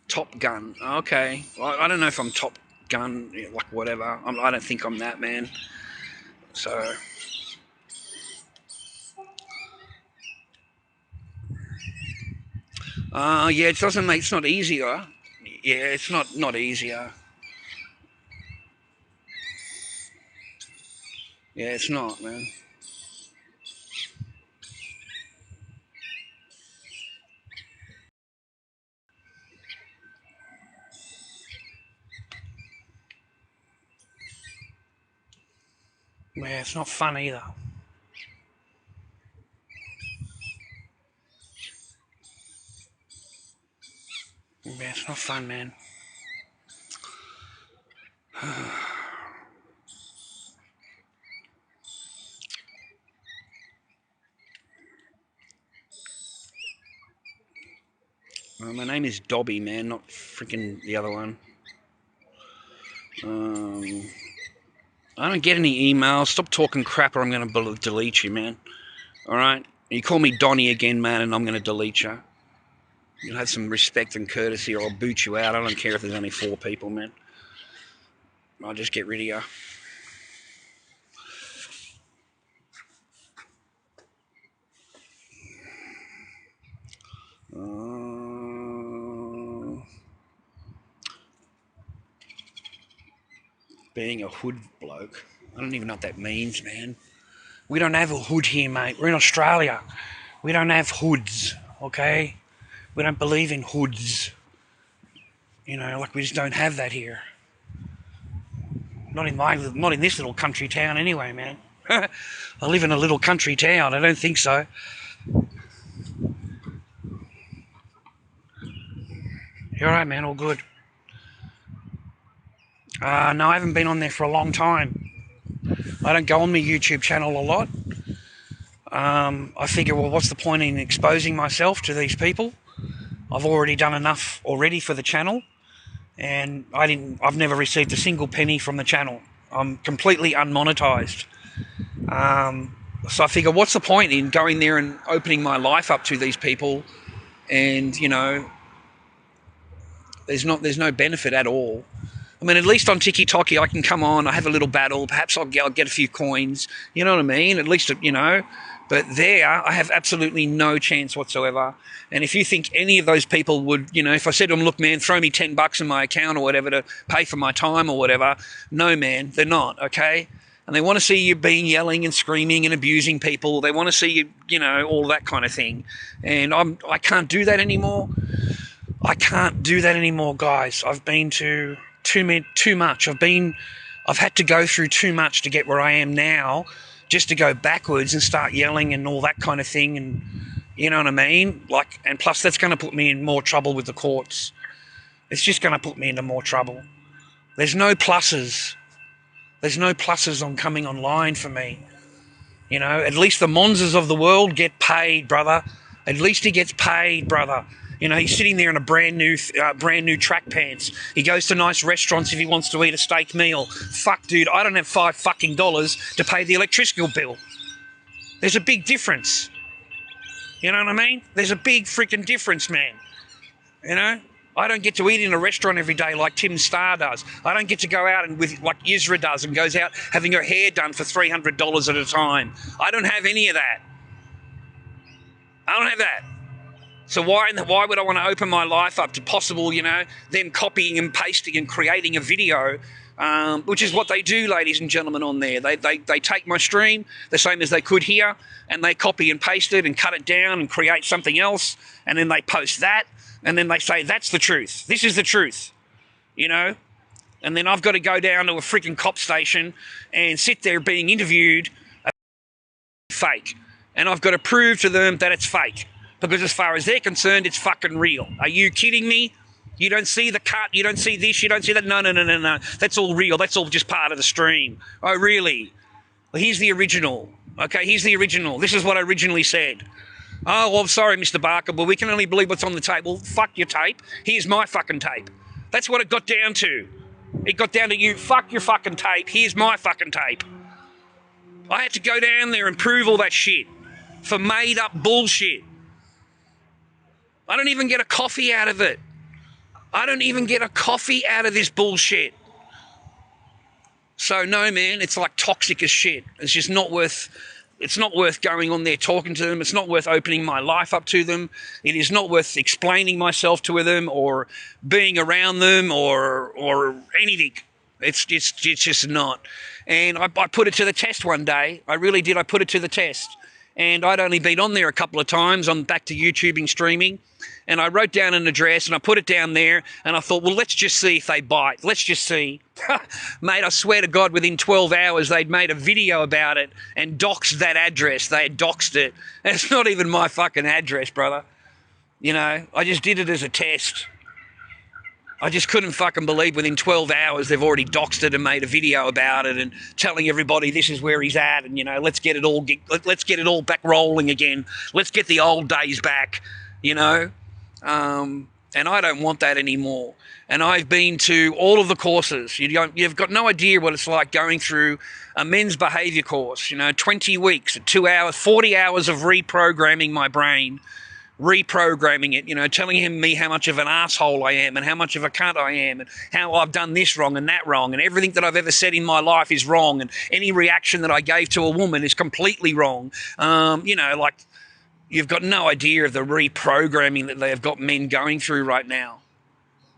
Top Gun. Okay. Well, I don't know if I'm Top Gun, whatever. I don't think I'm that, man. So. Yeah, it doesn't make, it's not easier. Yeah, it's not easier. Yeah, it's not, man. Yeah, it's not fun either. Yeah, it's not fun, man. My name is Dobby, man, not freaking the other one. I don't get any emails. Stop talking crap or I'm going to delete you, man. All right? You call me Donnie again, man, and I'm going to delete you. You'll have some respect and courtesy or I'll boot you out. I don't care if there's only 4 people, man. I'll just get rid of you. Being a hood bloke. I don't even know what that means, man. We don't have a hood here, mate. We're in Australia. We don't have hoods, okay? We don't believe in hoods. You know, like we just don't have that here. Not in this little country town anyway, man. I live in a little country town. I don't think so. You're right, man. All good. No, I haven't been on there for a long time. I don't go on my YouTube channel a lot. I figure, well, what's the point in exposing myself to these people? I've already done enough already for the channel, and I've never received a single penny from the channel. I'm completely unmonetized. So I figure, what's the point in going there and opening my life up to these people? And you know, there's no benefit at all. I mean, at least on TikTok, I can come on, I have a little battle, perhaps I'll get a few coins, you know what I mean? At least, you know, but there, I have absolutely no chance whatsoever. And if you think any of those people would, you know, if I said to them, look, man, throw me $10 in my account or whatever to pay for my time or whatever, no, man, they're not, okay? And they want to see you being yelling and screaming and abusing people. They want to see you, you know, all that kind of thing. And I can't do that anymore. I can't do that anymore, guys. I've been to too much. I've had to go through too much to get where I am now, just to go backwards and start yelling and all that kind of thing. And you know what I mean? Like, and plus that's going to put me in more trouble with the courts. It's just going to put me into more trouble. There's no pluses. There's no pluses on coming online for me. You know, at least the Monzas of the world get paid, brother. At least he gets paid, brother. You know, he's sitting there in a brand new track pants. He goes to nice restaurants if he wants to eat a steak meal. Fuck, dude, I don't have $5 to pay the electricity bill. There's a big difference. You know what I mean? There's a big freaking difference, man. You know? I don't get to eat in a restaurant every day like Tim Starr does. I don't get to go out and with like Yisra does and goes out having her hair done for $300 at a time. I don't have any of that. I don't have that. So why would I want to open my life up to possible, you know, them copying and pasting and creating a video, which is what they do, ladies and gentlemen, on there. They take my stream, the same as they could here, and they copy and paste it and cut it down and create something else, and then they post that, and then they say, that's the truth. This is the truth, you know? And then I've got to go down to a freaking cop station and sit there being interviewed fake. And I've got to prove to them that it's fake. Because as far as they're concerned, it's fucking real. Are you kidding me? You don't see the cut, you don't see this, you don't see that. No. That's all real. That's all just part of the stream. Oh, really? Well, here's the original. Okay, here's the original. This is what I originally said. Oh, well, I'm sorry, Mr. Barker, but we can only believe what's on the tape. Well, fuck your tape. Here's my fucking tape. That's what it got down to. It got down to you, fuck your fucking tape. Here's my fucking tape. I had to go down there and prove all that shit for made up bullshit. I don't even get a coffee out of it. I don't even get a coffee out of this bullshit. So no, man, it's like toxic as shit. It's just not worth going on there talking to them. It's not worth opening my life up to them. It is not worth explaining myself to them or being around them or anything. It's just not. And I put it to the test one day. I really did. I put it to the test. And I'd only been on there a couple of times. I'm back to YouTubing, streaming. And I wrote down an address and I put it down there. And I thought, well, let's just see if they bite. Let's just see. Mate, I swear to God, within 12 hours, they'd made a video about it and doxed that address. They had doxed it. And it's not even my fucking address, brother. You know, I just did it as a test. I just couldn't fucking believe within 12 hours they've already doxed it and made a video about it and telling everybody this is where he's at and, you know, let's get it all back rolling again. Let's get the old days back, you know. And I don't want that anymore. And I've been to all of the courses. You've got no idea what it's like going through a men's behaviour course, you know, 20 weeks, 2 hours, 40 hours of reprogramming my brain. Reprogramming it, you know, telling me how much of an asshole I am and how much of a cunt I am and how I've done this wrong and that wrong and everything that I've ever said in my life is wrong and any reaction that I gave to a woman is completely wrong. You know, like, you've got no idea of the reprogramming that they've got men going through right now.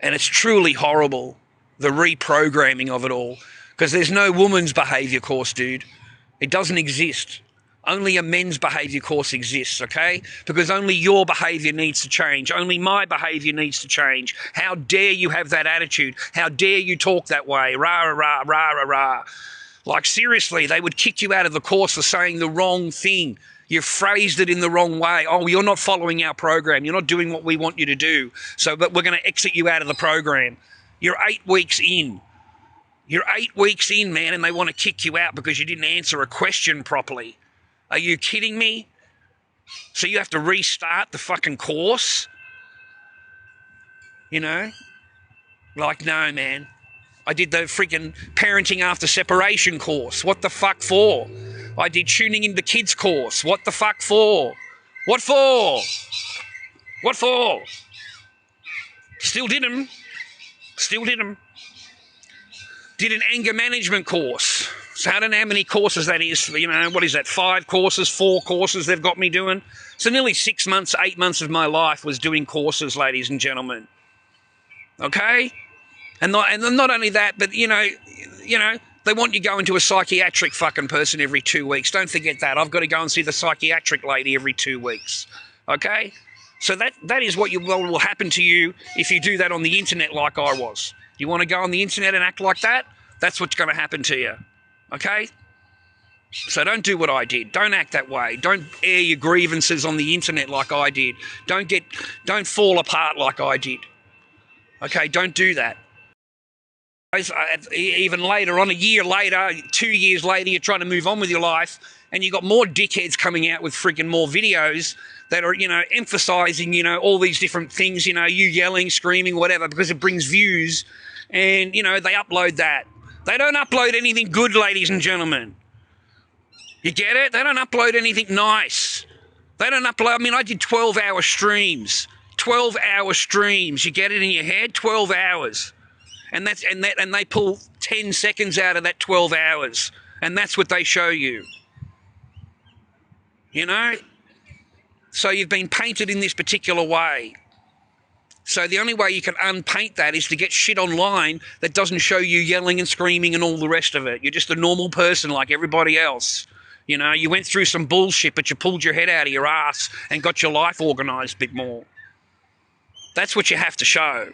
And it's truly horrible, the reprogramming of it all, because there's no woman's behaviour course, dude. It doesn't exist. Only a men's behaviour course exists, okay? Because only your behaviour needs to change. Only my behaviour needs to change. How dare you have that attitude? How dare you talk that way? Rah, rah, rah, rah, rah. Like, seriously, they would kick you out of the course for saying the wrong thing. You've phrased it in the wrong way. Oh, you're not following our program. You're not doing what we want you to do. But we're going to exit you out of the program. You're 8 weeks in. You're 8 weeks in, man, and they want to kick you out because you didn't answer a question properly. Are you kidding me? So you have to restart the fucking course? You know? Like, no, man. I did the freaking parenting after separation course. What the fuck for? I did tuning into kids course. What the fuck for? What for? What for? Still did them. Still did them. Did an anger management course. So I don't know how many courses that is. You know, what is that? 5 courses, 4 courses they've got me doing. So nearly 6 months, 8 months of my life was doing courses, ladies and gentlemen. Okay? And not only that, but, you know, they want you going to a psychiatric fucking person every 2 weeks. Don't forget that. I've got to go and see the psychiatric lady every 2 weeks. Okay? So that is what will happen to you if you do that on the internet like I was. You want to go on the internet and act like that? That's what's going to happen to you. Okay? So don't do what I did. Don't act that way. Don't air your grievances on the internet like I did. Don't fall apart like I did. Okay? Don't do that. Even later on, a year later, 2 years later, you're trying to move on with your life and you've got more dickheads coming out with freaking more videos that are, you know, emphasizing, you know, all these different things, you know, you yelling, screaming, whatever, because it brings views and, you know, they upload that. They don't upload anything good, ladies and gentlemen. You get it? They don't upload anything nice. They don't upload, I mean, I did 12-hour streams. 12-hour streams. You get it in your head? 12 hours. And they pull 10 seconds out of that 12 hours. And that's what they show you. You know? So you've been painted in this particular way. So the only way you can unpaint that is to get shit online that doesn't show you yelling and screaming and all the rest of it. You're just a normal person like everybody else. You know, you went through some bullshit, but you pulled your head out of your ass and got your life organised a bit more. That's what you have to show.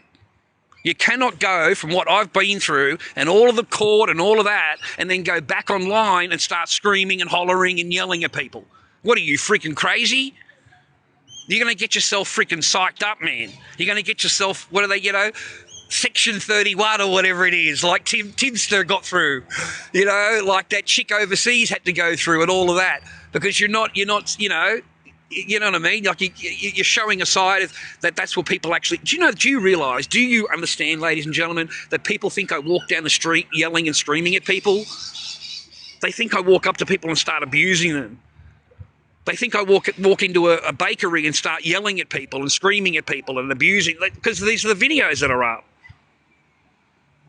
You cannot go from what I've been through and all of the court and all of that and then go back online and start screaming and hollering and yelling at people. What are you, freaking crazy? You're going to get yourself freaking psyched up, man. You're going to get yourself, what are they, you know, Section 31 or whatever it is, like Timster got through, you know, like that chick overseas had to go through and all of that because you're not, you know what I mean? Like you're showing a side of that's what people actually, do you realise, do you understand, ladies and gentlemen, that people think I walk down the street yelling and screaming at people? They think I walk up to people and start abusing them. They think I walk into a bakery and start yelling at people and screaming at people and abusing, because these are the videos that are up.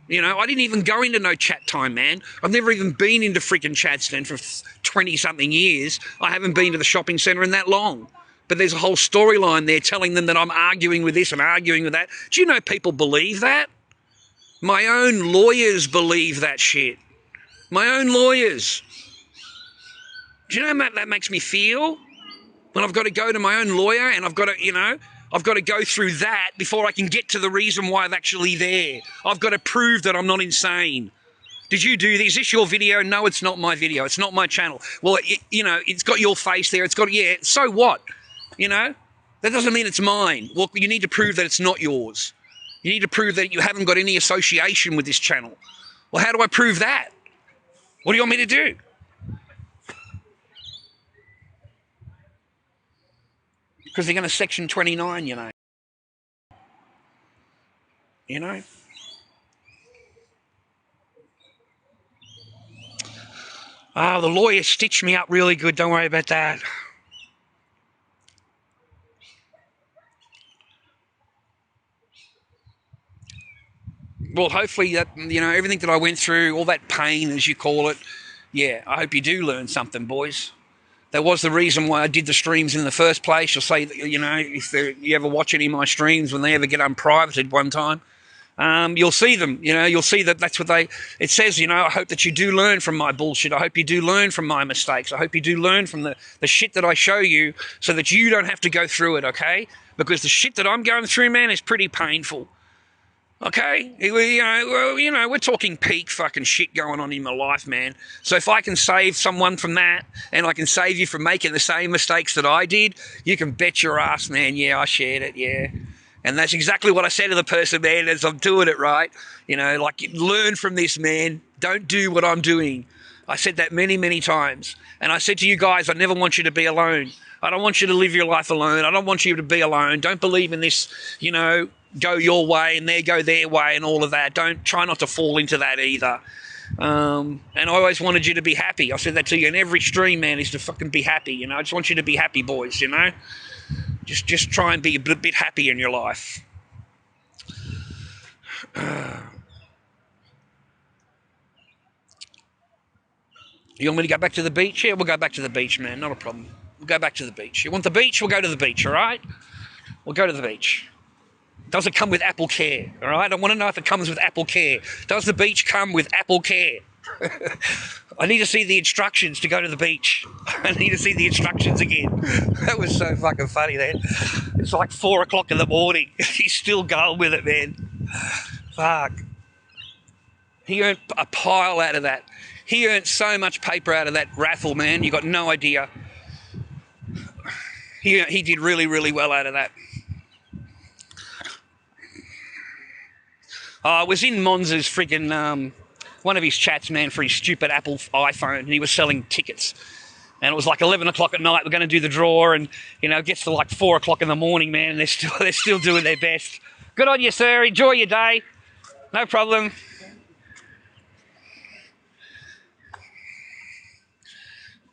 You know, I didn't even go into no chat time, man. I've never even been into freaking Chadstone for 20-something years. I haven't been to the shopping centre in that long. But there's a whole storyline there telling them that I'm arguing with this and arguing with that. Do you know people believe that? My own lawyers believe that shit. My own lawyers. Do you know how that makes me feel? When I've got to go to my own lawyer and I've got to, I've got to go through that before I can get to the reason why I'm actually there. I've got to prove that I'm not insane. Did you do this? Is this your video? No, it's not my video. It's not my channel. Well, it's got your face there. It's got, so what? That doesn't mean it's mine. Well, you need to prove that it's not yours. You need to prove that you haven't got any association with this channel. Well, how do I prove that? What do you want me to do? Because they're going to Section 29, Oh, the lawyer stitched me up really good. Don't worry about that. Well, hopefully that, everything that I went through, all that pain, as you call it, I hope you do learn something, boys. That was the reason why I did the streams in the first place. You'll say, if you ever watch any of my streams, when they ever get unprivated one time, you'll see them, you'll see that that's what it says, I hope that you do learn from my bullshit. I hope you do learn from my mistakes. I hope you do learn from the shit that I show you so that you don't have to go through it, okay? Because the shit that I'm going through, man, is pretty painful. Okay, we're talking peak fucking shit going on in my life, man. So if I can save someone from that, and I can save you from making the same mistakes that I did, you can bet your ass, man. Yeah, I shared it. Yeah, and that's exactly what I said to the person, man. As I'm doing it right, learn from this, man. Don't do what I'm doing. I said that many, many times, and I said to you guys, I never want you to be alone. I don't want you to live your life alone. I don't want you to be alone. Don't believe in this, go your way and they go their way and all of that. Don't try not to fall into that either. And I always wanted you to be happy. I said that to you in every stream, man, is to fucking be happy. I just want you to be happy, boys, Just try and be a bit happy in your life. You want me to go back to the beach? Yeah, we'll go back to the beach, man. Not a problem. We'll go back to the beach. You want the beach? We'll go to the beach, all right? We'll go to the beach. Does it come with Apple Care? All right, I want to know if it comes with Apple Care. Does the beach come with Apple Care? I need to see the instructions to go to the beach. I need to see the instructions again. That was so fucking funny, man. It's like 4 o'clock in the morning. He's still going with it, man. Fuck. He earned a pile out of that. He earned so much paper out of that raffle, man. You got no idea. He did really, really well out of that. I was in Monza's friggin' one of his chats, man, for his stupid Apple iPhone, and he was selling tickets. And it was like 11 o'clock at night. We're going to do the draw, and it gets to like 4 o'clock in the morning, man, and they're still doing their best. Good on you, sir. Enjoy your day. No problem. It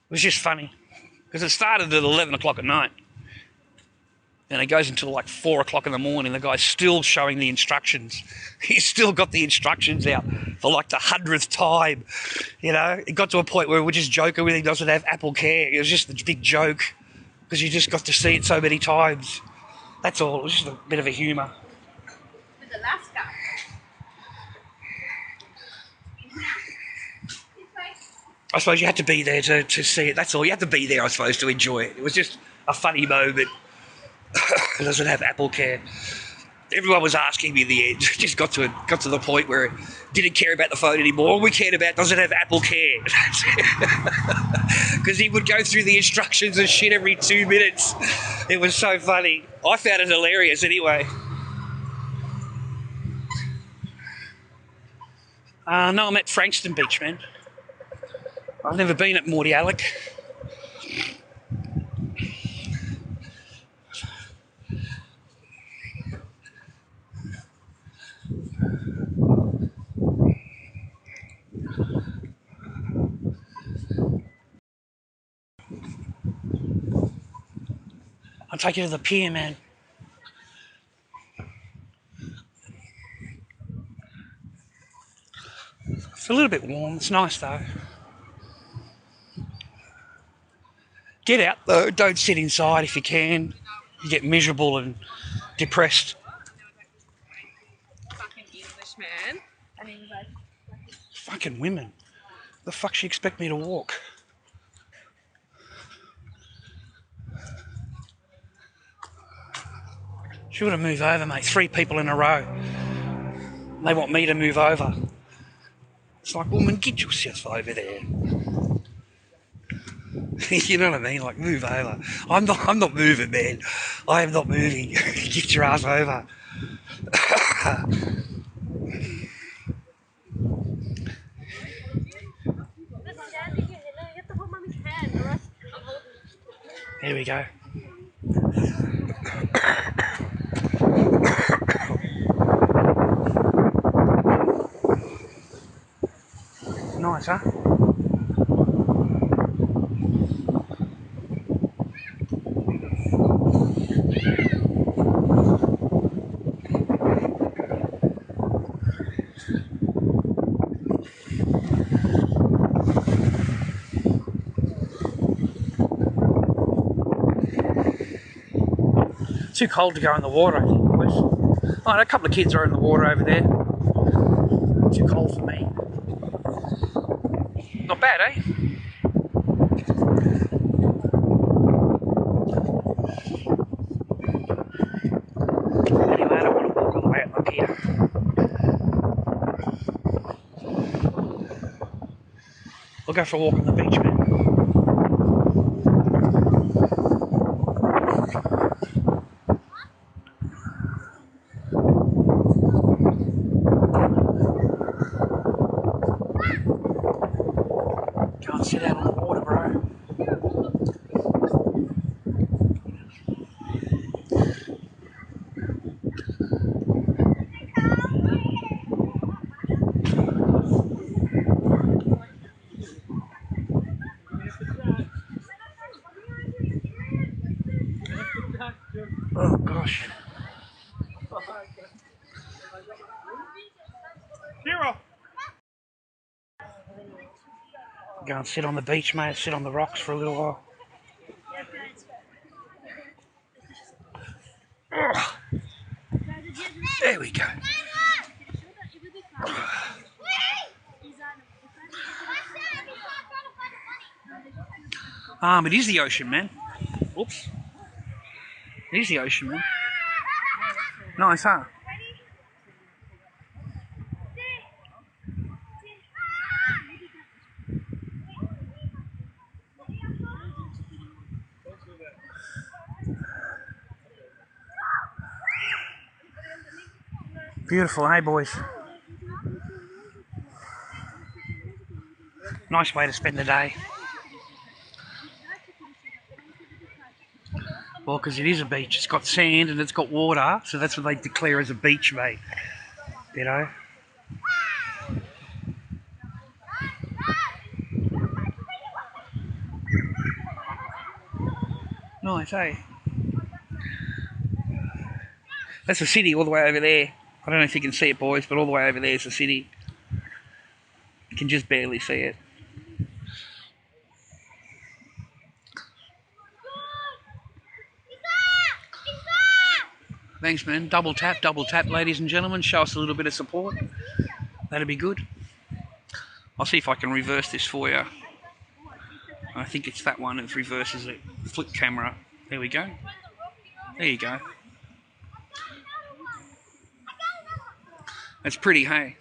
was just funny because it started at 11 o'clock at night. And it goes until like 4 o'clock in the morning. The guy's still showing the instructions. He's still got the instructions out for like the 100th time. It got to a point where we're just joking with him. He doesn't have Apple Care. It was just a big joke because you just got to see it so many times. That's all. It was just a bit of a humour. With Alaska. I suppose you had to be there to see it. That's all. You had to be there, I suppose, to enjoy it. It was just a funny moment. It doesn't have Apple Care. Everyone was asking me in the end. Just got to the point where it didn't care about the phone anymore. All we cared about, does it have Apple Care? Because he would go through the instructions and shit every 2 minutes. It was so funny. I found it hilarious anyway. No, I'm at Frankston Beach, man. I've never been at Morty Alec. I'll take you to the pier, man. It's a little bit warm. It's nice, though. Get out, though. Don't sit inside if you can. You get miserable and depressed. Fucking English man. And he was like... Fucking women. The fuck she expect me to walk? She would have moved over, mate. 3 people in a row. They want me to move over. It's like, woman, get yourself over there. You know what I mean? Like, move over. I'm not moving, man. I am not moving. Get your ass over. Here we go. Nice, huh? Too cold to go in the water, I think, boys. Oh, a couple of kids are in the water over there. Too cold for me. Not bad, eh? Anyway, I don't want to walk all the way up here. We'll go for a walk on the beach, man. Go and sit out on the water, bro. Oh, gosh. Go and sit on the beach, mate. Sit on the rocks for a little while. Oh, there we go. It is the ocean, man. Oops. It is the ocean, man. Nice, huh? Beautiful, hey, boys? Nice way to spend the day. Well, because it is a beach. It's got sand and it's got water, so that's what they declare as a beach, mate. You know? Nice, hey? That's the city all the way over there. I don't know if you can see it, boys, but all the way over there is the city. You can just barely see it. Thanks, man. Double tap, ladies and gentlemen. Show us a little bit of support. That'd be good. I'll see if I can reverse this for you. I think it's that one. It reverses it. Flip camera. There we go. There you go. That's pretty, hey?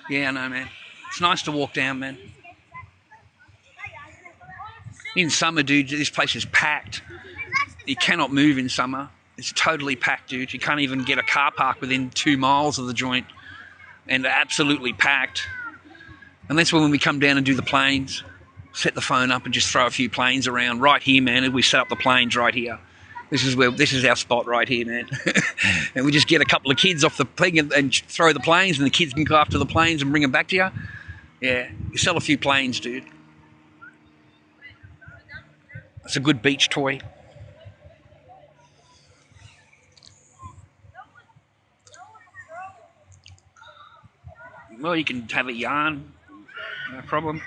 Yeah, I know, man. It's nice to walk down, man. In summer, dude, this place is packed. You cannot move in summer. It's totally packed, dude. You can't even get a car park within 2 miles of the joint. And absolutely packed. And that's when we come down and do the planes. Set the phone up and just throw a few planes around. Right here, man, we set up the planes right here. This is our spot right here, man. And we just get a couple of kids off the thing and throw the planes, and the kids can go after the planes and bring them back to you. Yeah, you sell a few planes, dude. It's a good beach toy. Well, you can have a yarn, no problem.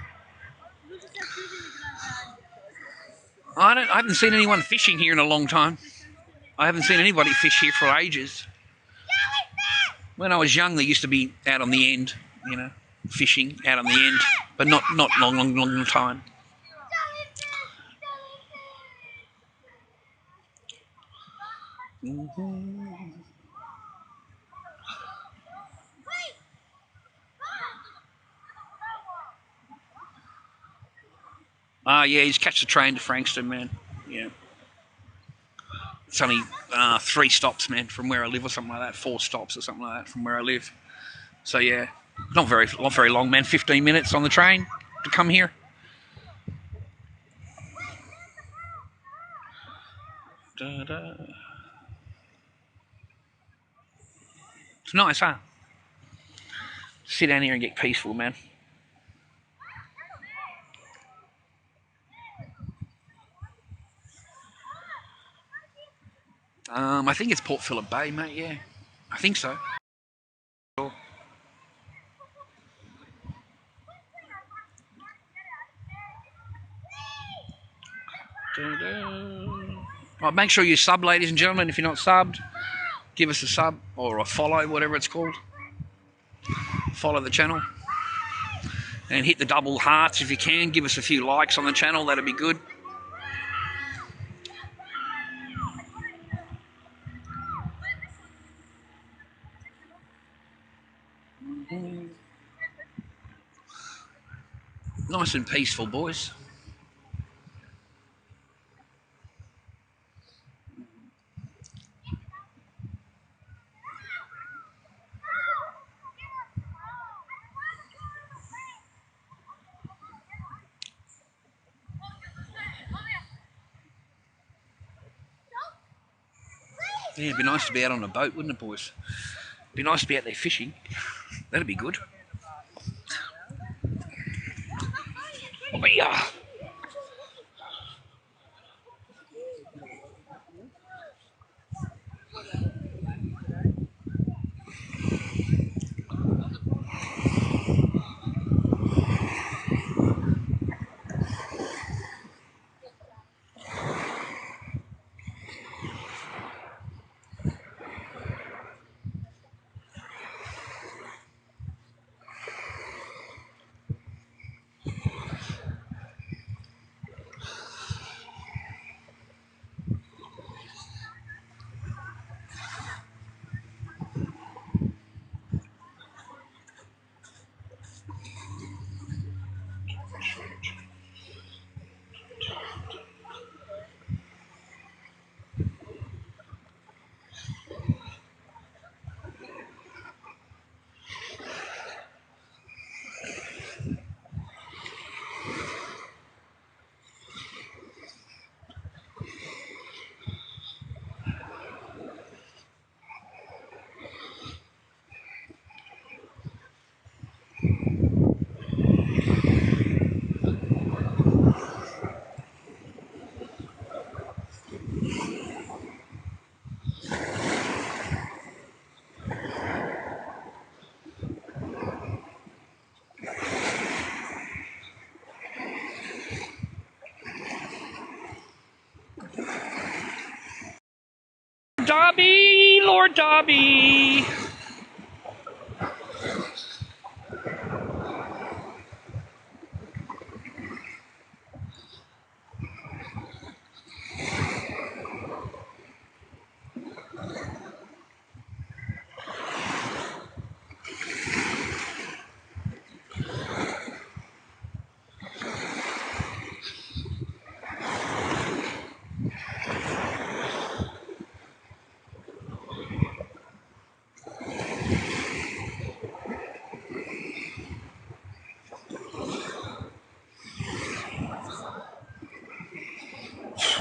I haven't seen anyone fishing here in a long time. I haven't seen anybody fish here for ages. When I was young, they used to be out on the end, you know, fishing out on the end, but not long time. Yeah, he's catch the train to Frankston, man. Yeah. It's only 3 stops, man, from where I live, or something like that. 4 stops or something like that from where I live. So yeah, not very long, man. 15 minutes on the train to come here. Da-da. It's nice, huh? Sit down here and get peaceful, man. I think it's Port Phillip Bay, mate. Yeah, I think so. Right, make sure you sub, ladies and gentlemen. If you're not subbed, give us a sub or a follow, whatever it's called. Follow the channel. And hit the double hearts if you can. Give us a few likes on the channel. That'd be good. Nice and peaceful, boys. Yeah, it'd be nice to be out on a boat, wouldn't it, boys? It'd be nice to be out there fishing. That'd be good. Oh, yeah. Dobby, Lord Dobby.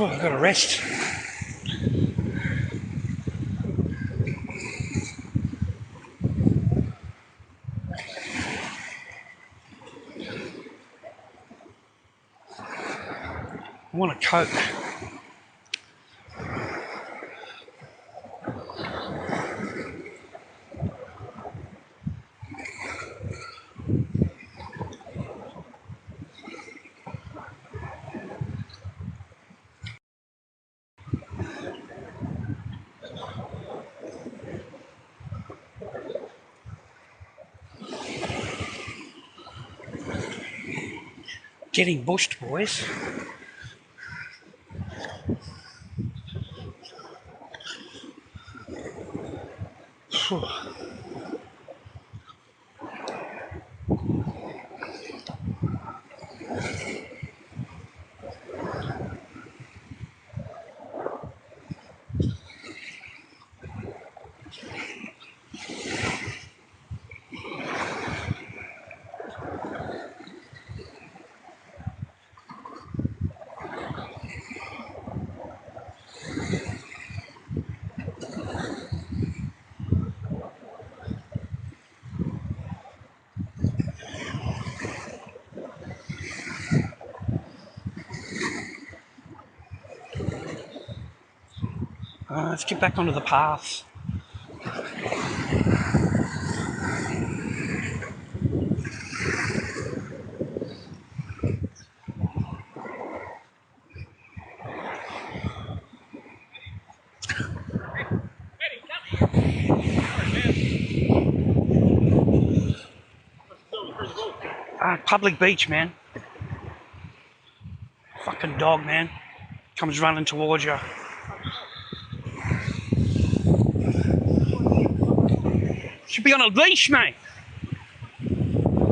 I've got to rest. I want a Coke. Getting bushed, boys. Let's get back onto the path. Public beach, man. Fucking dog, man. Comes running towards you. Should be on a leash, mate.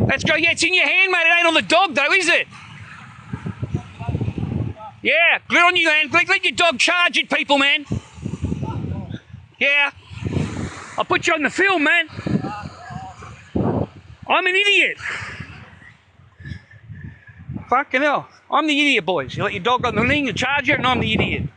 Let's go. Yeah, it's in your hand, mate. It ain't on the dog, though, is it? Yeah, good on you, man. Let your dog charge it, people, man. Yeah. I'll put you on the film, man. I'm an idiot. Fucking hell. I'm the idiot, boys. You let your dog on the lean, you charge it, and I'm the idiot.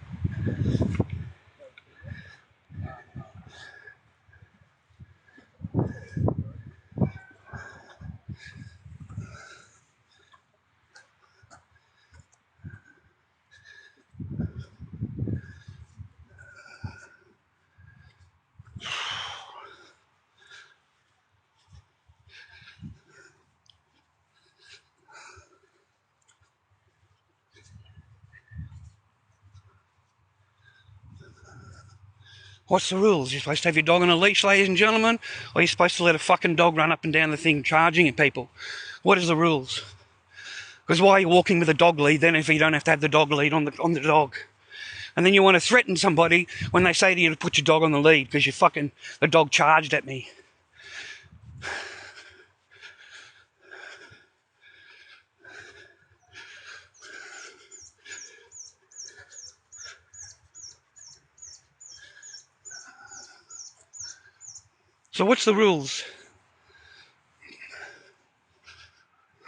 What's the rules? You're supposed to have your dog on a leash, ladies and gentlemen, or you're supposed to let a fucking dog run up and down the thing charging at people? What is the rules? Because why are you walking with a dog lead then if you don't have to have the dog lead on the dog? And then you want to threaten somebody when they say to you to put your dog on the lead because the dog charged at me. So what's the rules?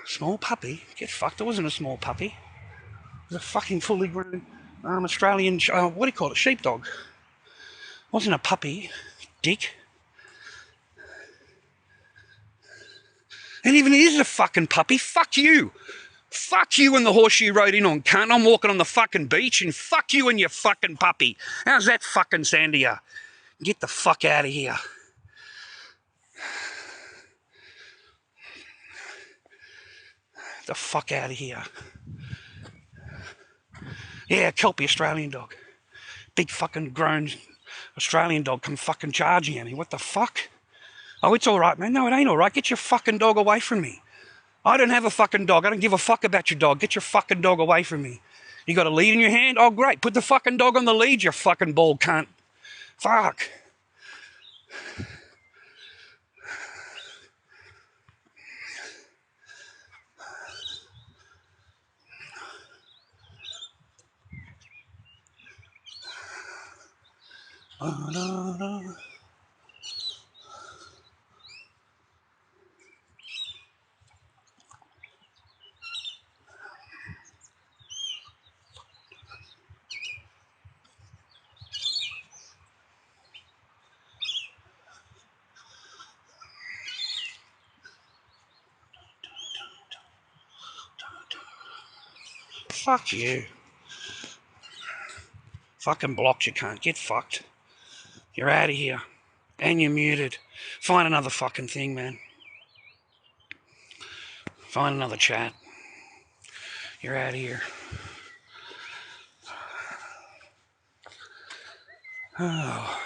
Small puppy? Get fucked. It wasn't a small puppy. It was a fucking fully grown Australian, what do you call it, sheepdog. It wasn't a puppy, dick. And even it is a fucking puppy, fuck you. Fuck you and the horse you rode in on, cunt. I'm walking on the fucking beach and fuck you and your fucking puppy. How's that fucking sound to you? Get the fuck out of here. The fuck out of here. Yeah, Kelpie Australian dog. Big fucking grown Australian dog come fucking charging at me. What the fuck? Oh, it's all right, man. No, it ain't all right. Get your fucking dog away from me. I don't have a fucking dog. I don't give a fuck about your dog. Get your fucking dog away from me. You got a lead in your hand? Oh, great. Put the fucking dog on the lead, you fucking bald cunt. Fuck. Fuck you. Fucking blocked, you can't. Get fucked. You're out of here. And you're muted. Find another fucking thing, man. Find another chat. You're out of here. Oh.